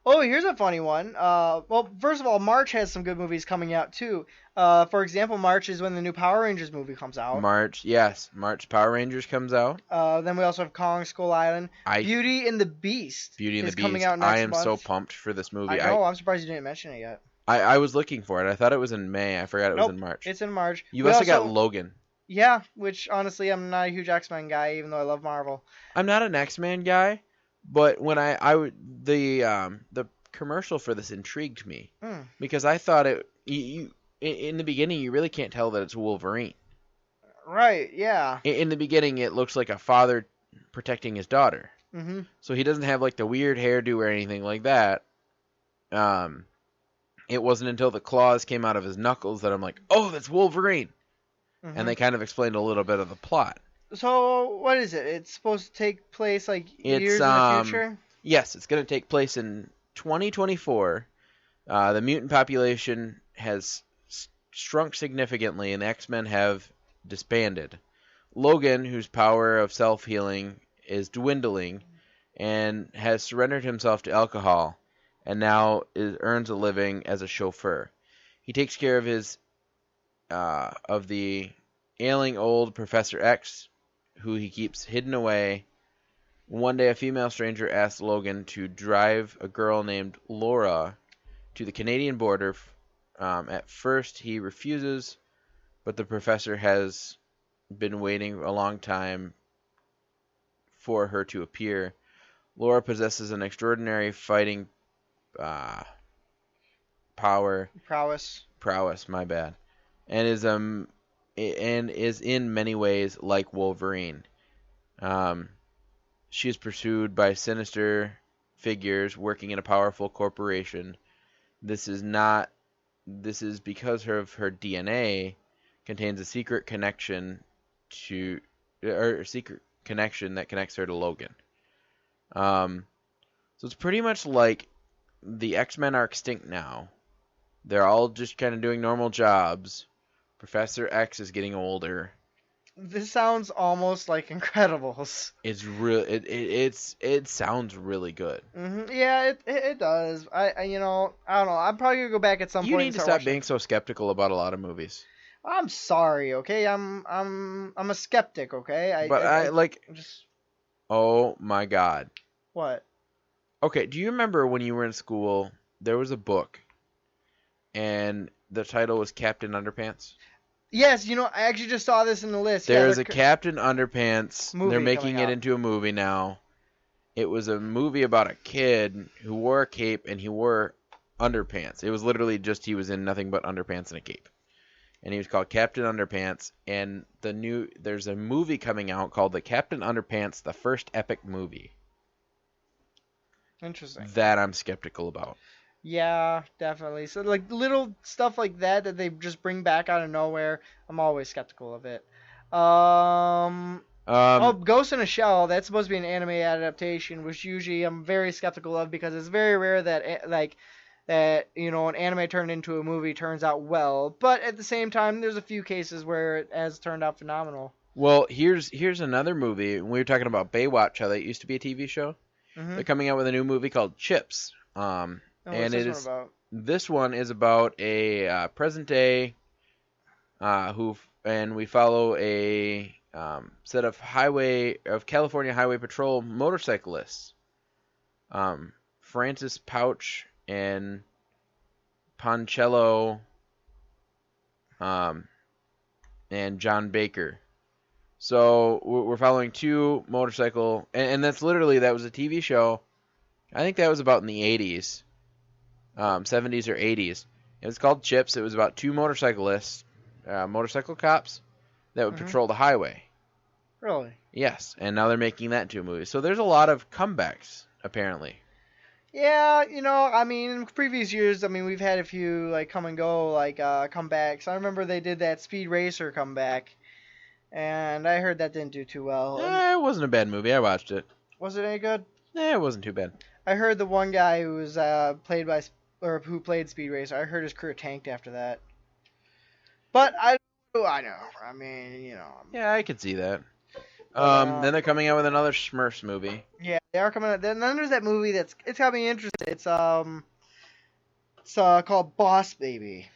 Oh, here's a funny one. Well, first of all, March has some good movies coming out too. For example, March is when the new Power Rangers movie comes out. March Power Rangers comes out. Then we also have Kong Skull Island. Beauty and the Beast. Coming out next I am month. so pumped for this movie. I know. I'm surprised you didn't mention it yet. I was looking for it. I thought it was in May. I forgot it was in March. It's in March. You've also got Logan. Yeah, which honestly, I'm not a huge X-Men guy, even though I love Marvel. I'm not an X-Men guy, but when the commercial for this intrigued me because I thought in the beginning you really can't tell that it's Wolverine. Right. Yeah. In the beginning, it looks like a father protecting his daughter. Mm-hmm. So he doesn't have like the weird hairdo or anything like that. It wasn't until the claws came out of his knuckles that I'm like, oh, that's Wolverine. Mm-hmm. And they kind of explained a little bit of the plot. So what is it? It's supposed to take place like years in the future? Yes, it's going to take place in 2024. The mutant population has shrunk significantly, and the X-Men have disbanded. Logan, whose power of self-healing is dwindling, and has surrendered himself to alcohol, and now earns a living as a chauffeur. He takes care of the ailing old Professor X, who he keeps hidden away. One day, a female stranger asks Logan to drive a girl named Laura to the Canadian border At first, he refuses, but the professor has been waiting a long time for her to appear. Laura possesses an extraordinary fighting prowess, my bad, and is in many ways like Wolverine. She is pursued by sinister figures working in a powerful corporation. This is because of her DNA contains a secret connection that connects her to Logan. So it's pretty much like the X-Men are extinct now. They're all just kind of doing normal jobs. Professor X is getting older. This sounds almost like Incredibles. It's real. It sounds really good. Yeah, it does. I don't know. I'm probably gonna go back at some point. You need to stop being so skeptical about a lot of movies. I'm sorry, okay? I'm a skeptic, okay? Oh my God. What? Okay, do you remember when you were in school, there was a book, and the title was Captain Underpants? Yes, I actually just saw this in the list. There's a Captain Underpants. Movie They're making coming it out. into a movie now. It was a movie about a kid who wore a cape and he wore underpants. It was literally just he was in nothing but underpants and a cape. And he was called Captain Underpants. And there's a movie coming out called The Captain Underpants, the First Epic Movie. Interesting. That I'm skeptical about. Yeah, definitely. So like little stuff like that they just bring back out of nowhere, I'm always skeptical of it. Ghost in a Shell, that's supposed to be an anime adaptation, which usually I'm very skeptical of because it's very rare that an anime turned into a movie turns out well. But at the same time, there's a few cases where it has turned out phenomenal. Well, here's another movie. We were talking about Baywatch, how that used to be a TV show. Mm-hmm. They're coming out with a new movie called Chips. What's this one about? This one is about a present day and we follow a set of California Highway Patrol motorcyclists. Francis Pouch and Poncello and John Baker. So we're following two motorcycle, and that was a TV show. I think that was about in the 80s. 70s or 80s. It was called Chips. It was about two motorcyclists, motorcycle cops, that would patrol the highway. Really? Yes, and now they're making that into a movie. So there's a lot of comebacks, apparently. Yeah, in previous years, we've had a few, come and go, comebacks. I remember they did that Speed Racer comeback, and I heard that didn't do too well. It wasn't a bad movie. I watched it. Was it any good? It wasn't too bad. I heard the one guy who was who played Speed Racer, I heard his career tanked after that. But I know. Yeah, I could see that. Then they're coming out with another Smurfs movie. Yeah, they are coming out. Then there's that movie it's got me interested. It's called Boss Baby.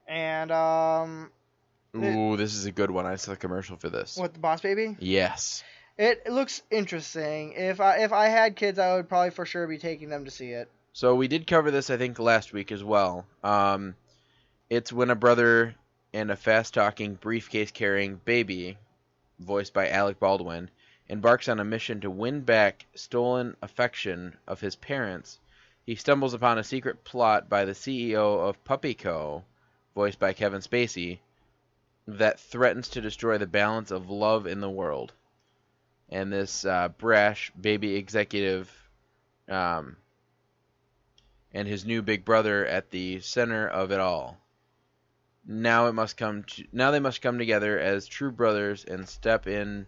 And Ooh, this is a good one. I saw a commercial for this. What, the Boss Baby? Yes. It looks interesting. If I had kids, I would probably for sure be taking them to see it. So we did cover this, I think, last week as well. It's when a brother and a fast-talking, briefcase-carrying baby, voiced by Alec Baldwin, embarks on a mission to win back stolen affection of his parents. He stumbles upon a secret plot by the CEO of Puppy Co., voiced by Kevin Spacey, that threatens to destroy the balance of love in the world. And this brash baby executive and his new big brother at the center of it all. Now they must come together as true brothers and stop the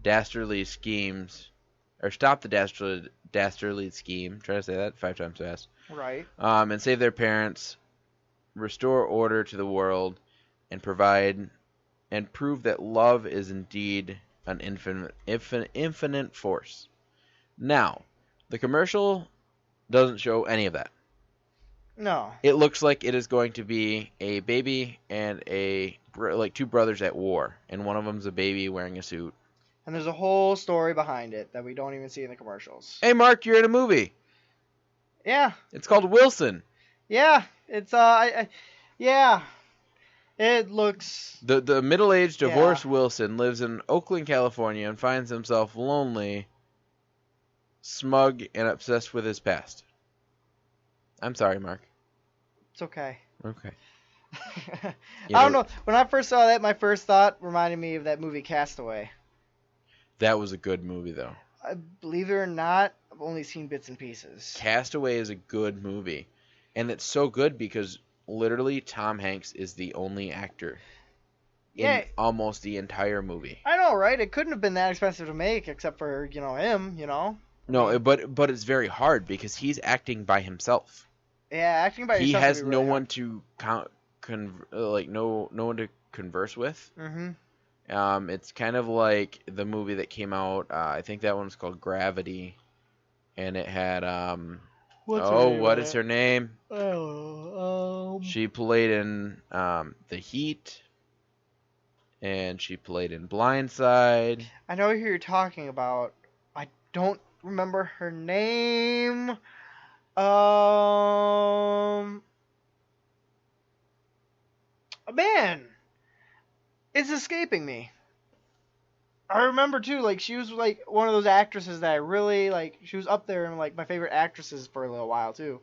dastardly scheme. Try to say that 5 times fast. Right. And save their parents, restore order to the world, and prove that love is indeed an infinite force. Now, the commercial doesn't show any of that. No. It looks like it is going to be a baby and two brothers at war, and one of them's a baby wearing a suit. And there's a whole story behind it that we don't even see in the commercials. Hey, Mark, you're in a movie. Yeah. It's called Wilson. Yeah. It's yeah. It looks The middle-aged Yeah. divorced Wilson lives in Oakland, California, and finds himself lonely, smug, and obsessed with his past. I'm sorry, Mark. it's okay. Okay. I You don't know- know. When I first saw that, my first thought reminded me of that movie Castaway. That was a good movie, though. Believe it or not, I've only seen bits and pieces. Castaway is a good movie, and it's so good because literally Tom Hanks is the only actor Yeah. in almost the entire movie. I know, right? It couldn't have been that expensive to make, except for him. No, but it's very hard because he's acting by himself. Yeah, acting by He yourself. has would be no really one to no one to converse with. Mm-hmm. It's kind of like the movie that came out. I think that one was called Gravity, and it had what is her name? Oh, She played in The Heat, and she played in Blindside. I know who you're talking about. I don't remember her name. Man, it's escaping me. I remember too, like she was like one of those actresses that I really like. She was up there in like my favorite actresses for a little while too.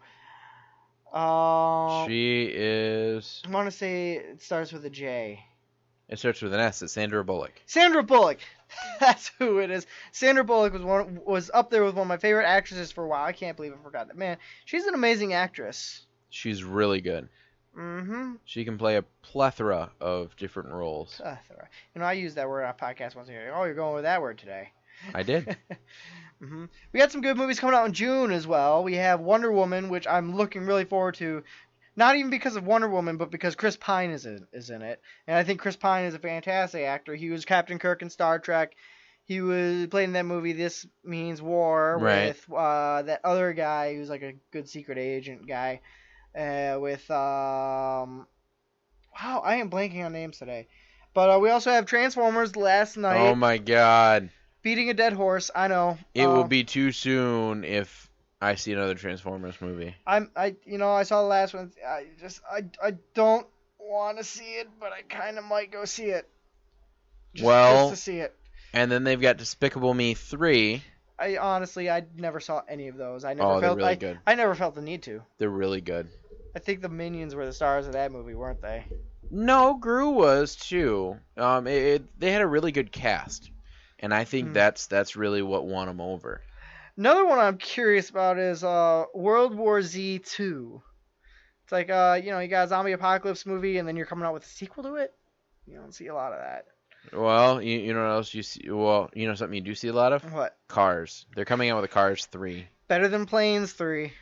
She is. I want to say it starts with a J. It starts with an S. It's Sandra Bullock. Sandra Bullock. That's who it is. Sandra Bullock was up there with one of my favorite actresses for a while. I can't believe I forgot that. Man, she's an amazing actress. She's really good. Mm-hmm. She can play a plethora of different roles. I use that word on a podcast once a year. Oh, you're going with that word today. I did. Mm-hmm. We got some good movies coming out in June as well. We have Wonder Woman, which I'm looking really forward to. Not even because of Wonder Woman, but because Chris Pine is in it. And I think Chris Pine is a fantastic actor. He was Captain Kirk in Star Trek. He was playing in that movie This Means War with that other guy who's like a good secret agent guy. Wow, I am blanking on names today. But we also have Transformers Last Night. Oh my God. Beating a dead horse. I know. It will be too soon if I see another Transformers movie. I saw the last one. I don't want to see it, but I kind of might go see it. Just to see it. And then they've got Despicable Me 3. I never saw any of those. They're really good. I never felt the need to. They're really good. I think the Minions were the stars of that movie, weren't they? No, Gru was too. They had a really good cast, and I think that's really what won them over. Another one I'm curious about is World War Z 2. It's like you got a zombie apocalypse movie, and then you're coming out with a sequel to it. You don't see a lot of that. Well, you know what else you see? Well, you know something you do see a lot of? What? Cars. They're coming out with a Cars 3. Better than Planes 3.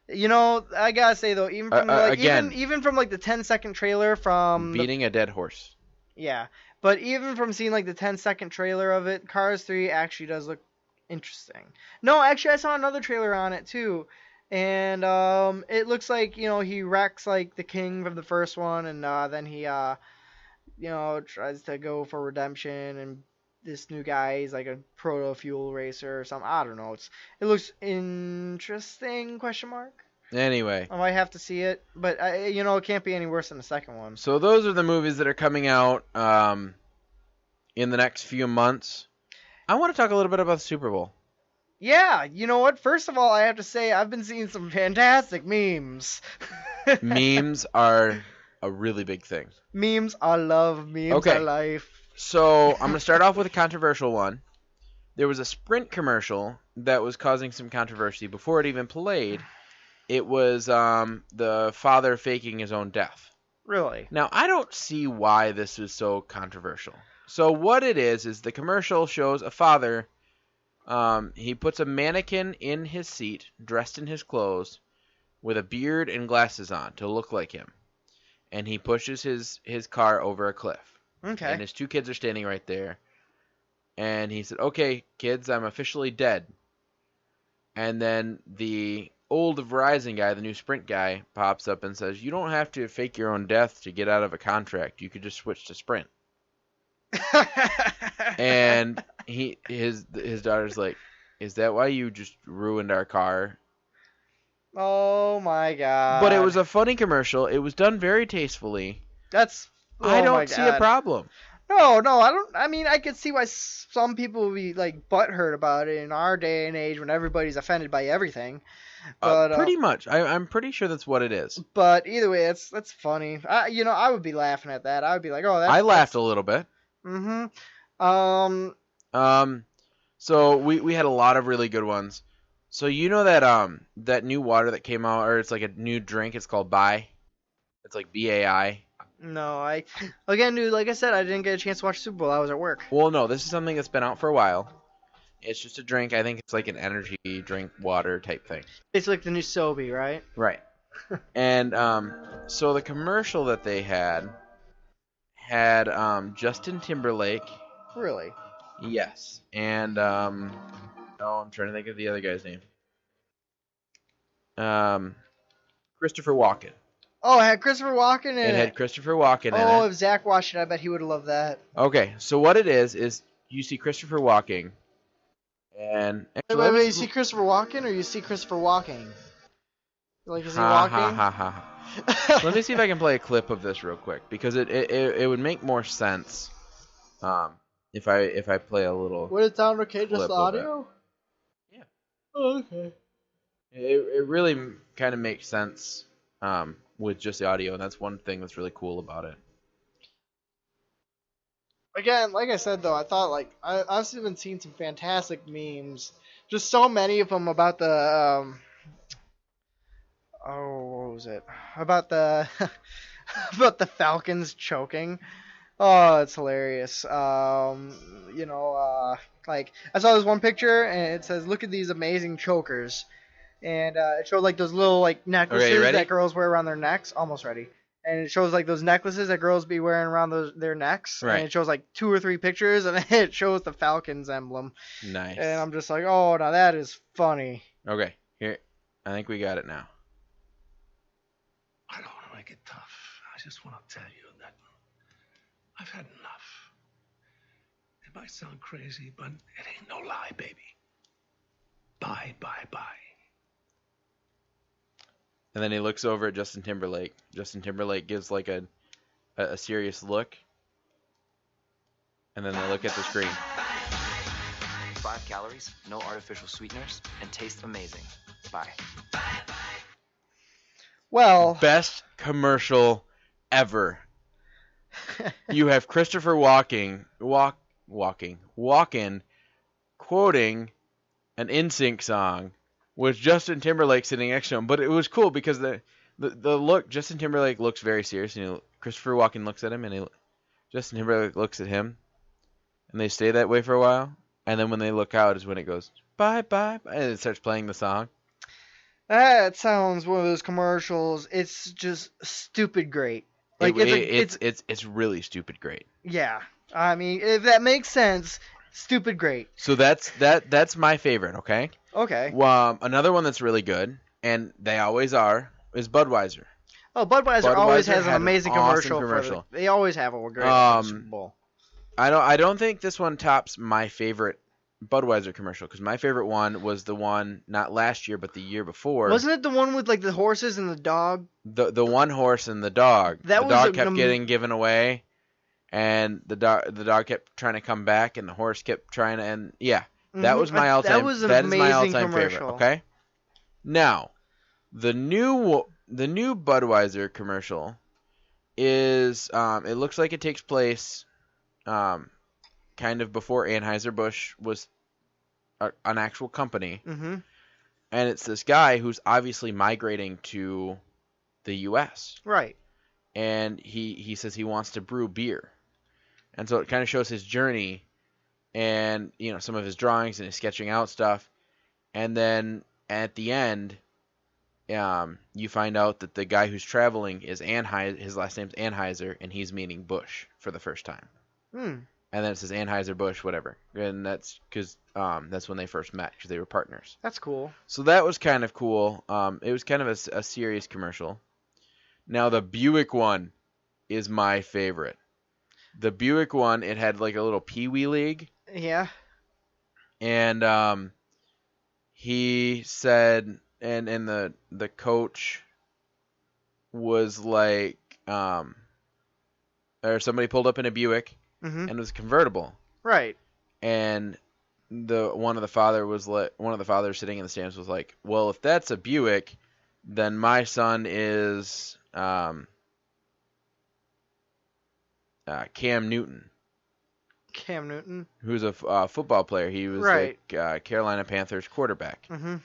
I gotta say though, even from even from like the 10-second trailer from Beating a dead horse. Yeah, but even from seeing like the 10-second trailer of it, Cars 3 actually does look interesting. No, actually I saw another trailer on it too, and it looks like he wrecks like the king from the first one, and then he tries to go for redemption, and this new guy is like a proto fuel racer or something. I don't know. It looks interesting? ? Anyway, I might have to see it, but it can't be any worse than the second one. So those are the movies that are coming out in the next few months. I want to talk a little bit about the Super Bowl. Yeah, you know what? First of all, I have to say I've been seeing some fantastic memes. Memes are a really big thing. Memes, I love memes. I life. So I'm going to start off with a controversial one. There was a Sprint commercial that was causing some controversy before it even played. It was the father faking his own death. Really? Now, I don't see why this is so controversial. So what it is the commercial shows a father. He puts a mannequin in his seat, dressed in his clothes, with a beard and glasses on to look like him. And he pushes his car over a cliff. Okay. And his two kids are standing right there. And he said, "Okay, kids, I'm officially dead." And then the old Verizon guy, the new Sprint guy, pops up and says, "You don't have to fake your own death to get out of a contract. You could just switch to Sprint." And his daughter's like, "Is that why you just ruined our car?" Oh my god. But it was a funny commercial. It was done very tastefully. That's. I Oh my don't see a God. problem. No, I don't. I mean, I could see why some people would be like butthurt about it in our day and age when everybody's offended by everything. But Pretty much. I'm pretty sure that's what it is. But either way, that's funny. I would be laughing at that. I would be like, oh, I laughed a little bit. Mm-hmm. So we had a lot of really good ones. So you know that new water that came out, or it's like a new drink. It's called Bai. It's like BAI. No, again, dude. Like I said, I didn't get a chance to watch Super Bowl. I was at work. Well, no, this is something that's been out for a while. It's just a drink. I think it's like an energy drink, water type thing. It's like the new Sobe, right? Right. And so the commercial that they had Justin Timberlake. Really? Yes. And I'm trying to think of the other guy's name. Christopher Walken. Oh, it had Christopher Walken in it. It had Christopher Walken in it. Oh, if Zach watched it, I bet he would have loved that. Okay, so what it is you see Christopher Walken, and Wait, you see Christopher Walken or you see Christopher walking? Like, is he walking? Let me see if I can play a clip of this real quick, because it would make more sense if I play a little. Would it sound okay, just clip the of audio? Yeah. Oh, okay. It really kind of makes sense with just the audio, and that's one thing that's really cool about it. Again, like I said though, I thought I've been seeing some fantastic memes, just so many of them about the what was it? About the about the Falcons choking. Oh, it's hilarious. Like I saw this one picture and it says, "Look at these amazing chokers," and it showed like those little like necklaces that girls wear around their necks. Almost ready. And it shows like those necklaces that girls be wearing around their necks. Right. And it shows like 2 or 3 pictures, and it shows the Falcons emblem. Nice. And I'm just like, oh, now that is funny. Okay, here, I think we got it now. I don't want to make it tough. I just want to tell you that I've had enough. It might sound crazy, but it ain't no lie, baby. Bye, bye, bye. And then he looks over at Justin Timberlake. Justin Timberlake gives like a serious look. And then they look at the screen. 5 calories, no artificial sweeteners, and taste amazing. Bye. Well, Best commercial ever. You have Christopher Walken quoting an NSYNC song with Justin Timberlake sitting next to him. But it was cool because the look, Justin Timberlake looks very serious, and Christopher Walken looks at him, and Justin Timberlake looks at him, and they stay that way for a while. And then when they look out is when it goes, bye, bye, bye, and it starts playing the song. That sounds one of those commercials. It's just stupid great. Like it's really stupid great. Yeah. I mean, if that makes sense, stupid great. So that's my favorite, okay? Okay. Another one that's really good, and they always are, is Budweiser. Oh, Budweiser always has an amazing awesome commercial. They always have a great Super Bowl. I don't think this one tops my favorite Budweiser commercial, because my favorite one was the one not last year but the year before. Wasn't it the one with like the horses and the dog? The one horse and the dog. The dog kept getting given away, and the dog kept trying to come back, and the horse kept trying to. And yeah, that was my all-time. That was an amazing favorite. Okay. Now, the new Budweiser commercial is it looks like it takes place kind of before Anheuser-Busch was an actual company. Mm-hmm. And it's this guy who's obviously migrating to the U.S. Right. And he says he wants to brew beer. And so it kind of shows his journey and, some of his drawings and his sketching out stuff. And then at the end, you find out that the guy who's traveling is Anheuser. His last name's Anheuser, and he's meeting Bush for the first time. Hmm. And then it says Anheuser-Busch, whatever. And that's because that's when they first met, because they were partners. That's cool. So that was kind of cool. It was kind of a serious commercial. Now, the Buick one is my favorite. The Buick one, it had like a little Pee Wee League. Yeah. And he said, and the coach was like, or somebody pulled up in a Buick, Mm-hmm. and it was convertible, Right. and one of the fathers sitting in the stands was like, well, if that's a Buick, then my son is Cam Newton, Cam Newton. who's a football player. He was Right. the Carolina Panthers quarterback. Mm-hmm.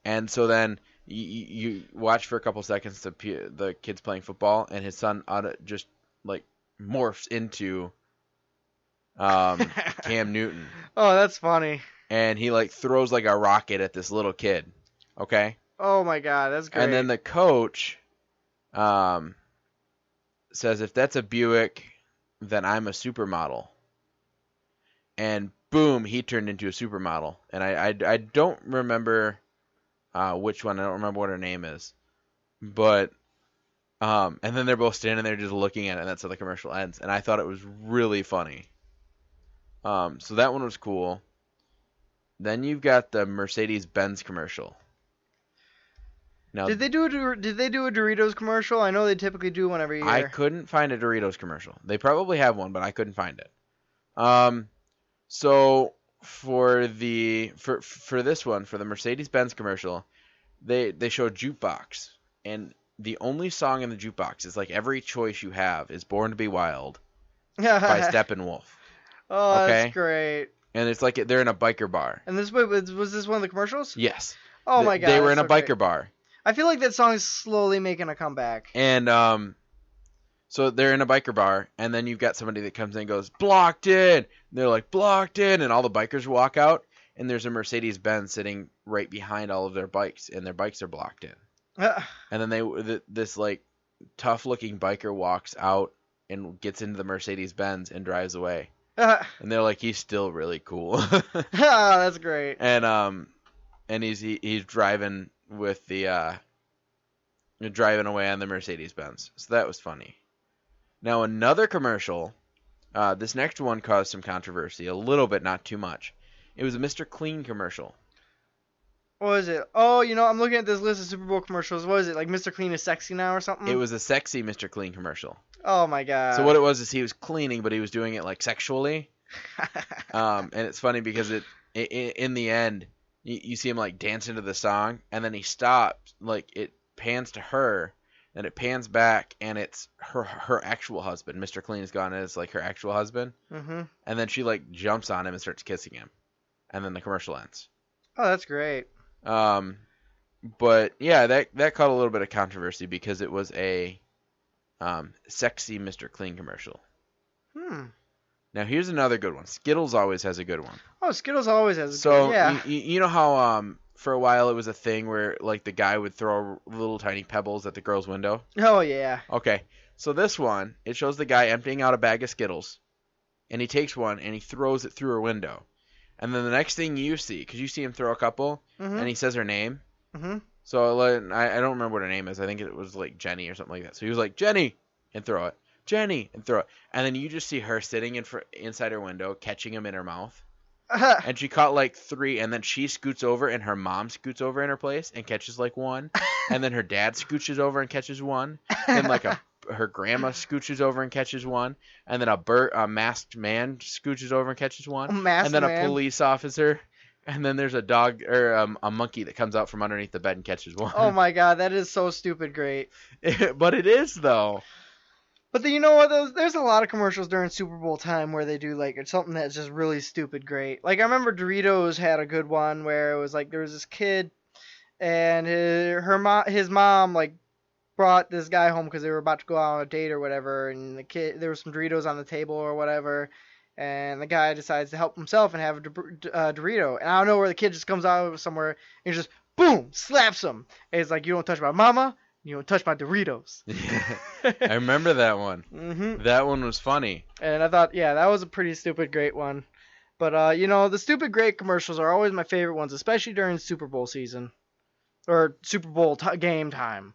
And so then you watch for a couple seconds the kids playing football, and his son just like morphs into Cam Newton, Oh, that's funny. and he like throws like a rocket at this little kid. Okay, Oh my God, that's great. and then the coach says, if that's a Buick, then I'm a supermodel. And boom, he turned into a supermodel. And I don't remember which one. I don't remember what her name is. But and then they're both standing there just looking at it, and that's how the commercial ends. And I thought it was really funny. So that one was cool. Then you've got the Mercedes-Benz commercial. Now, Did they do a Doritos commercial? I know they typically do one every year. I couldn't find a Doritos commercial. They probably have one, but I couldn't find it. So for this one, for the Mercedes-Benz commercial, they show jukebox, and the only song in the jukebox is like Every Choice You Have is Born to Be Wild by Steppenwolf. Oh, Okay? that's great. And it's like they're in a biker bar. And was this one of the commercials? Yes. Oh my God. They were in that's a so biker great. bar. I feel like that song is slowly making a comeback. And so they're in a biker bar, and then you've got somebody that comes in and goes, blocked in. And they're like, blocked in, and all the bikers walk out, and there's a Mercedes-Benz sitting right behind all of their bikes, and their bikes are blocked in. And then this like tough-looking biker walks out and gets into the Mercedes-Benz and drives away. And they're like, he's still really cool. That's great. And he's driving with the driving away on the Mercedes-Benz. So that was funny. Now another commercial, this next one caused some controversy, a little bit, not too much. It was a Mr. Clean commercial. What is it? Oh, I'm looking at this list of Super Bowl commercials. What is it? Like Mr. Clean is sexy now or something? It was a sexy Mr. Clean commercial. Oh my God. So what it was is he was cleaning, but he was doing it like sexually. And it's funny because in the end, you see him like dancing to the song, and then he stops, like it pans to her, and it pans back, and it's her actual husband. Mr. Clean is gone, and it's like her actual husband. Mm-hmm. And then she like jumps on him and starts kissing him, and then the commercial ends. Oh, that's great. But yeah, that caught a little bit of controversy because it was a sexy Mr. Clean commercial. Now here's another good one. Skittles always has a good one. Oh, Skittles always has a So good, yeah. you know how for a while it was a thing where like the guy would throw little tiny pebbles at the girl's window? Oh yeah. Okay. So this one, it shows the guy emptying out a bag of Skittles, and he takes one and he throws it through her window. And then the next thing you see, because you see him throw a couple, and he says her name. Mm-hmm. So I don't remember what her name is. I think it was like Jenny or something like that. So he was like, Jenny, and throw it. Jenny, and throw it. And then you just see her sitting inside her window, catching him in her mouth. And she caught like 3, and then she scoots over, and her mom scoots over in her place and catches like 1. And then her dad scooches over and catches 1. Then like her grandma scooches over and catches 1. And then a masked man scooches over and catches 1. And then a police officer. And then there's a dog or a monkey that comes out from underneath the bed and catches 1. Oh my God, that is so stupid great. But it is though. But you know what? There's a lot of commercials during Super Bowl time where they do like it's something that's just really stupid great. Like I remember Doritos had a good one where it was like there was this kid and his mom like brought this guy home because they were about to go out on a date or whatever, and there was some Doritos on the table or whatever, and the guy decides to help himself and have a Dorito, and I don't know where the kid just comes out of somewhere and just boom slaps him, and he's like, "You don't touch my mama, you don't touch my Doritos." I remember that one. Mm-hmm. That one was funny. And I thought, yeah, that was a pretty stupid great one. But the stupid great commercials are always my favorite ones, especially during Super Bowl season or Super Bowl game time.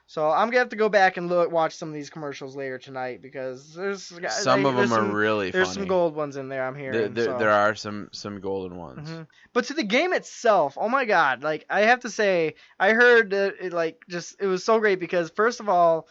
So I'm gonna have to go back and watch some of these commercials later tonight because Some of them are really there's funny. some gold ones in there. I'm hearing. There are some golden ones. Mm-hmm. But to the game itself, oh my god! Like I have to say, I heard that it was so great because first of all,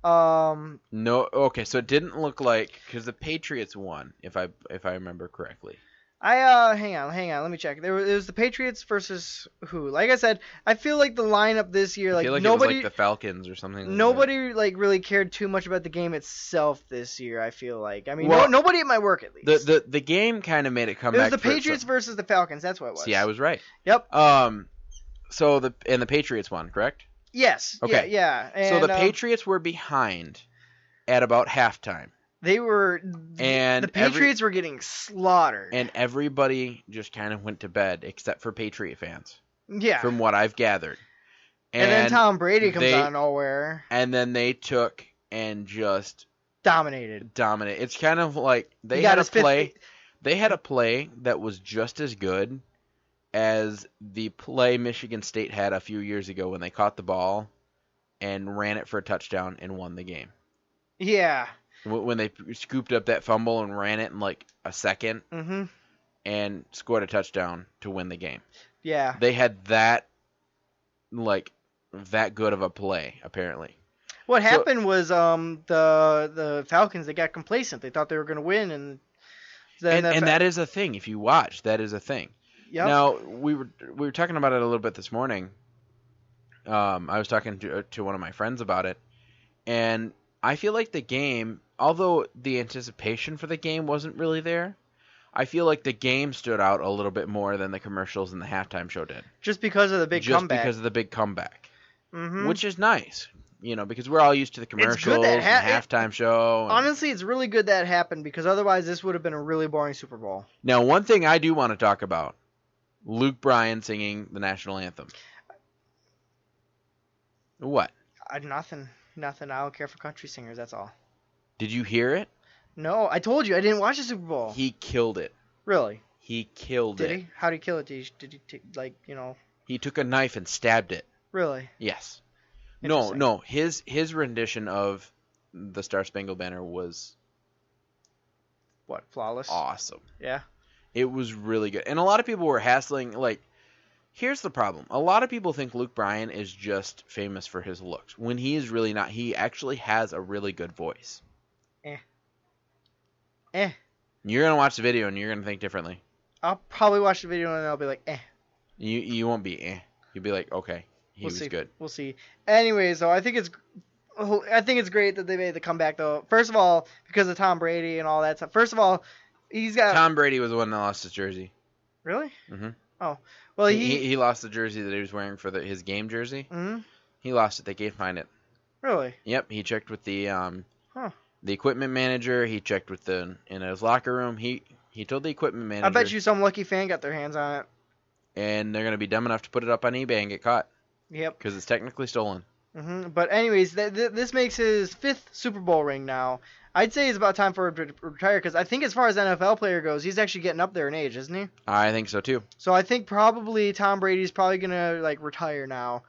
No, okay, so it didn't look like because the Patriots won, if I remember correctly. hang on, let me check. It was the Patriots versus who? Like I said, I feel like the lineup this year, I like feel like nobody, it was like the Falcons or something. nobody like really cared too much about the game itself this year. I feel like, I mean, Well, nobody at my work at least. The game kind of made it come It was back. the Patriots versus the Falcons. That's what it was. See, I was right. Yep. So the Patriots won, correct? Yes. Okay. Yeah. And, so the Patriots were behind at about halftime. They were, and the Patriots were getting slaughtered. And everybody just kind of went to bed except for Patriot fans. Yeah. From what I've gathered. And then Tom Brady comes out of nowhere. And then they took and just dominated. It's kind of like they had a play. They had a play that was just as good as the play Michigan State had a few years ago when they caught the ball and ran it for a touchdown and won the game. Yeah. When they scooped up that fumble and ran it in like a second and scored a touchdown to win the game. Yeah. They had that good of a play, apparently. What happened was the Falcons, they got complacent. They thought they were going to win. And that is a thing. If you watch, that is a thing. Yep. Now, we were talking about it a little bit this morning. I was talking to one of my friends about it. And I feel like the game, although the anticipation for the game wasn't really there, I feel like the game stood out a little bit more than the commercials and the halftime show did. Just because of the big comeback. Just because of the big comeback. Mm-hmm. Which is nice. You know, because we're all used to the commercials and the halftime show. Honestly, it's really good that happened because otherwise this would have been a really boring Super Bowl. Now, one thing I do want to talk about, Luke Bryan singing the national anthem. What? Nothing. I don't care for country singers, that's all. Did you hear it? No, I told you I didn't watch the Super Bowl. He killed it. Really? He killed it. Did he? How did he kill it? Did he He took a knife and stabbed it. Really? Yes. No. His rendition of the Star Spangled Banner was flawless? Awesome. Yeah. It was really good. And a lot of people were hassling, here's the problem. A lot of people think Luke Bryan is just famous for his looks, when he is really not. He actually has a really good voice. You're going to watch the video and you're going to think differently. I'll probably watch the video and I'll be like, You won't be You'll be like, okay. He was good. We'll see. Anyways, though, I think it's great that they made the comeback, though. First of all, because of Tom Brady and all that stuff. First of all, he's got... Tom Brady was the one that lost his jersey. Really? Mm-hmm. Oh. Well, he lost the jersey that he was wearing for his game jersey. Mm-hmm. He lost it. They can't find it. Really? Yep. He checked with the equipment manager. He checked with in his locker room. He told the equipment manager. I bet you some lucky fan got their hands on it. And they're going to be dumb enough to put it up on eBay and get caught. Yep. Because it's technically stolen. Mm-hmm. But anyways, this makes his 5th Super Bowl ring now. I'd say it's about time for him to retire because I think as far as NFL player goes, he's actually getting up there in age, isn't he? I think so too. So I think probably Tom Brady's probably gonna retire now.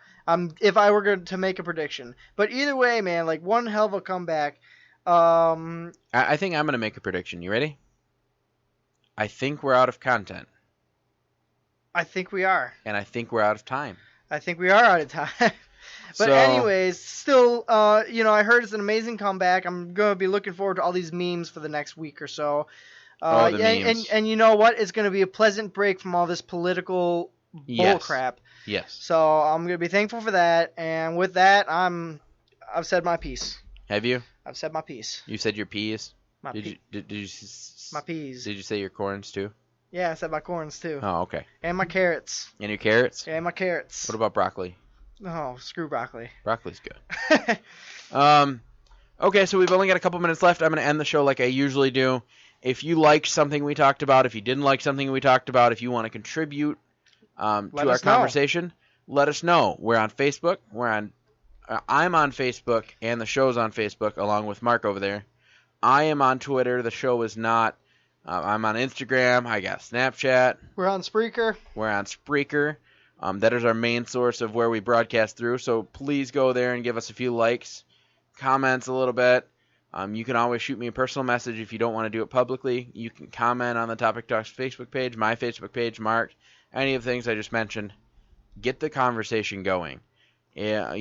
If I were going to make a prediction. But either way, man, one hell of a comeback. I think I'm gonna make a prediction. You ready? I think we're out of content. I think we are. And I think we're out of time. I think we are out of time. But anyways, still, I heard it's an amazing comeback. I'm going to be looking forward to all these memes for the next week or so. The memes. And you know what? It's going to be a pleasant break from all this political bullcrap. Yes. So I'm going to be thankful for that. And with that, I've said my piece. Have you? I've said my piece. You said your peas? My you my peas. Did you say your corns too? Yeah, I said my corns too. Oh, okay. And my carrots. And your carrots? Yeah, my carrots. What about broccoli? Oh, screw broccoli. Broccoli's good. Okay, so we've only got a couple minutes left. I'm going to end the show like I usually do. If you liked something we talked about, if you didn't like something we talked about, if you want to contribute to our conversation, let us know. We're on Facebook. I'm on Facebook, and the show's on Facebook, along with Mark over there. I am on Twitter. The show is not. I'm on Instagram. I got Snapchat. We're on Spreaker. That is our main source of where we broadcast through. So please go there and give us a few likes, comments a little bit. You can always shoot me a personal message if you don't want to do it publicly. You can comment on the Topic Talks Facebook page, my Facebook page, Mark, any of the things I just mentioned. Get the conversation going. Yeah,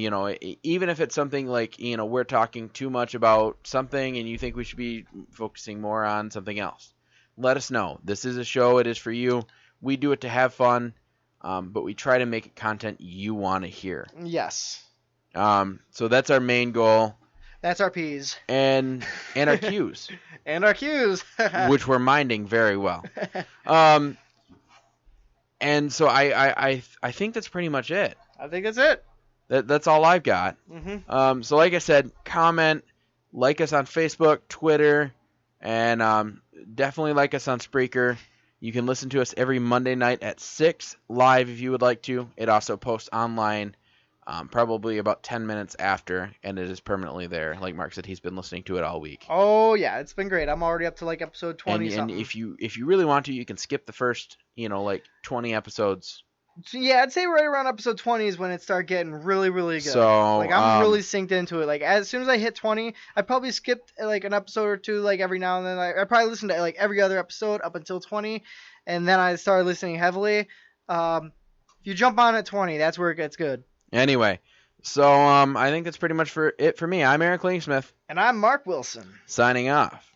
even if it's something like, we're talking too much about something and you think we should be focusing more on something else, let us know. This is a show. It is for you. We do it to have fun, but we try to make it content you want to hear. Yes. So that's our main goal. That's our P's. And our Q's. And our Q's. Which we're minding very well. And so I think that's pretty much it. I think that's it. That's all I've got. Mm-hmm. So like I said, comment, like us on Facebook, Twitter, and definitely like us on Spreaker. You can listen to us every Monday night at 6 live if you would like to. It also posts online probably about 10 minutes after, and it is permanently there. Like Mark said, he's been listening to it all week. Oh, yeah, it's been great. I'm already up to like episode 20 and something. if you really want to, you can skip the first, 20 episodes. So, yeah, I'd say right around episode 20 is when it started getting really, really good. So, like, I'm really synced into it. Like, as soon as I hit 20, I probably skipped, like, an episode or two, like, every now and then. I probably listened to, like, every other episode up until 20, and then I started listening heavily. If you jump on at 20, that's where it gets good. Anyway, so I think that's pretty much it for me. I'm Eric Klingsmith. And I'm Mark Wilson. Signing off.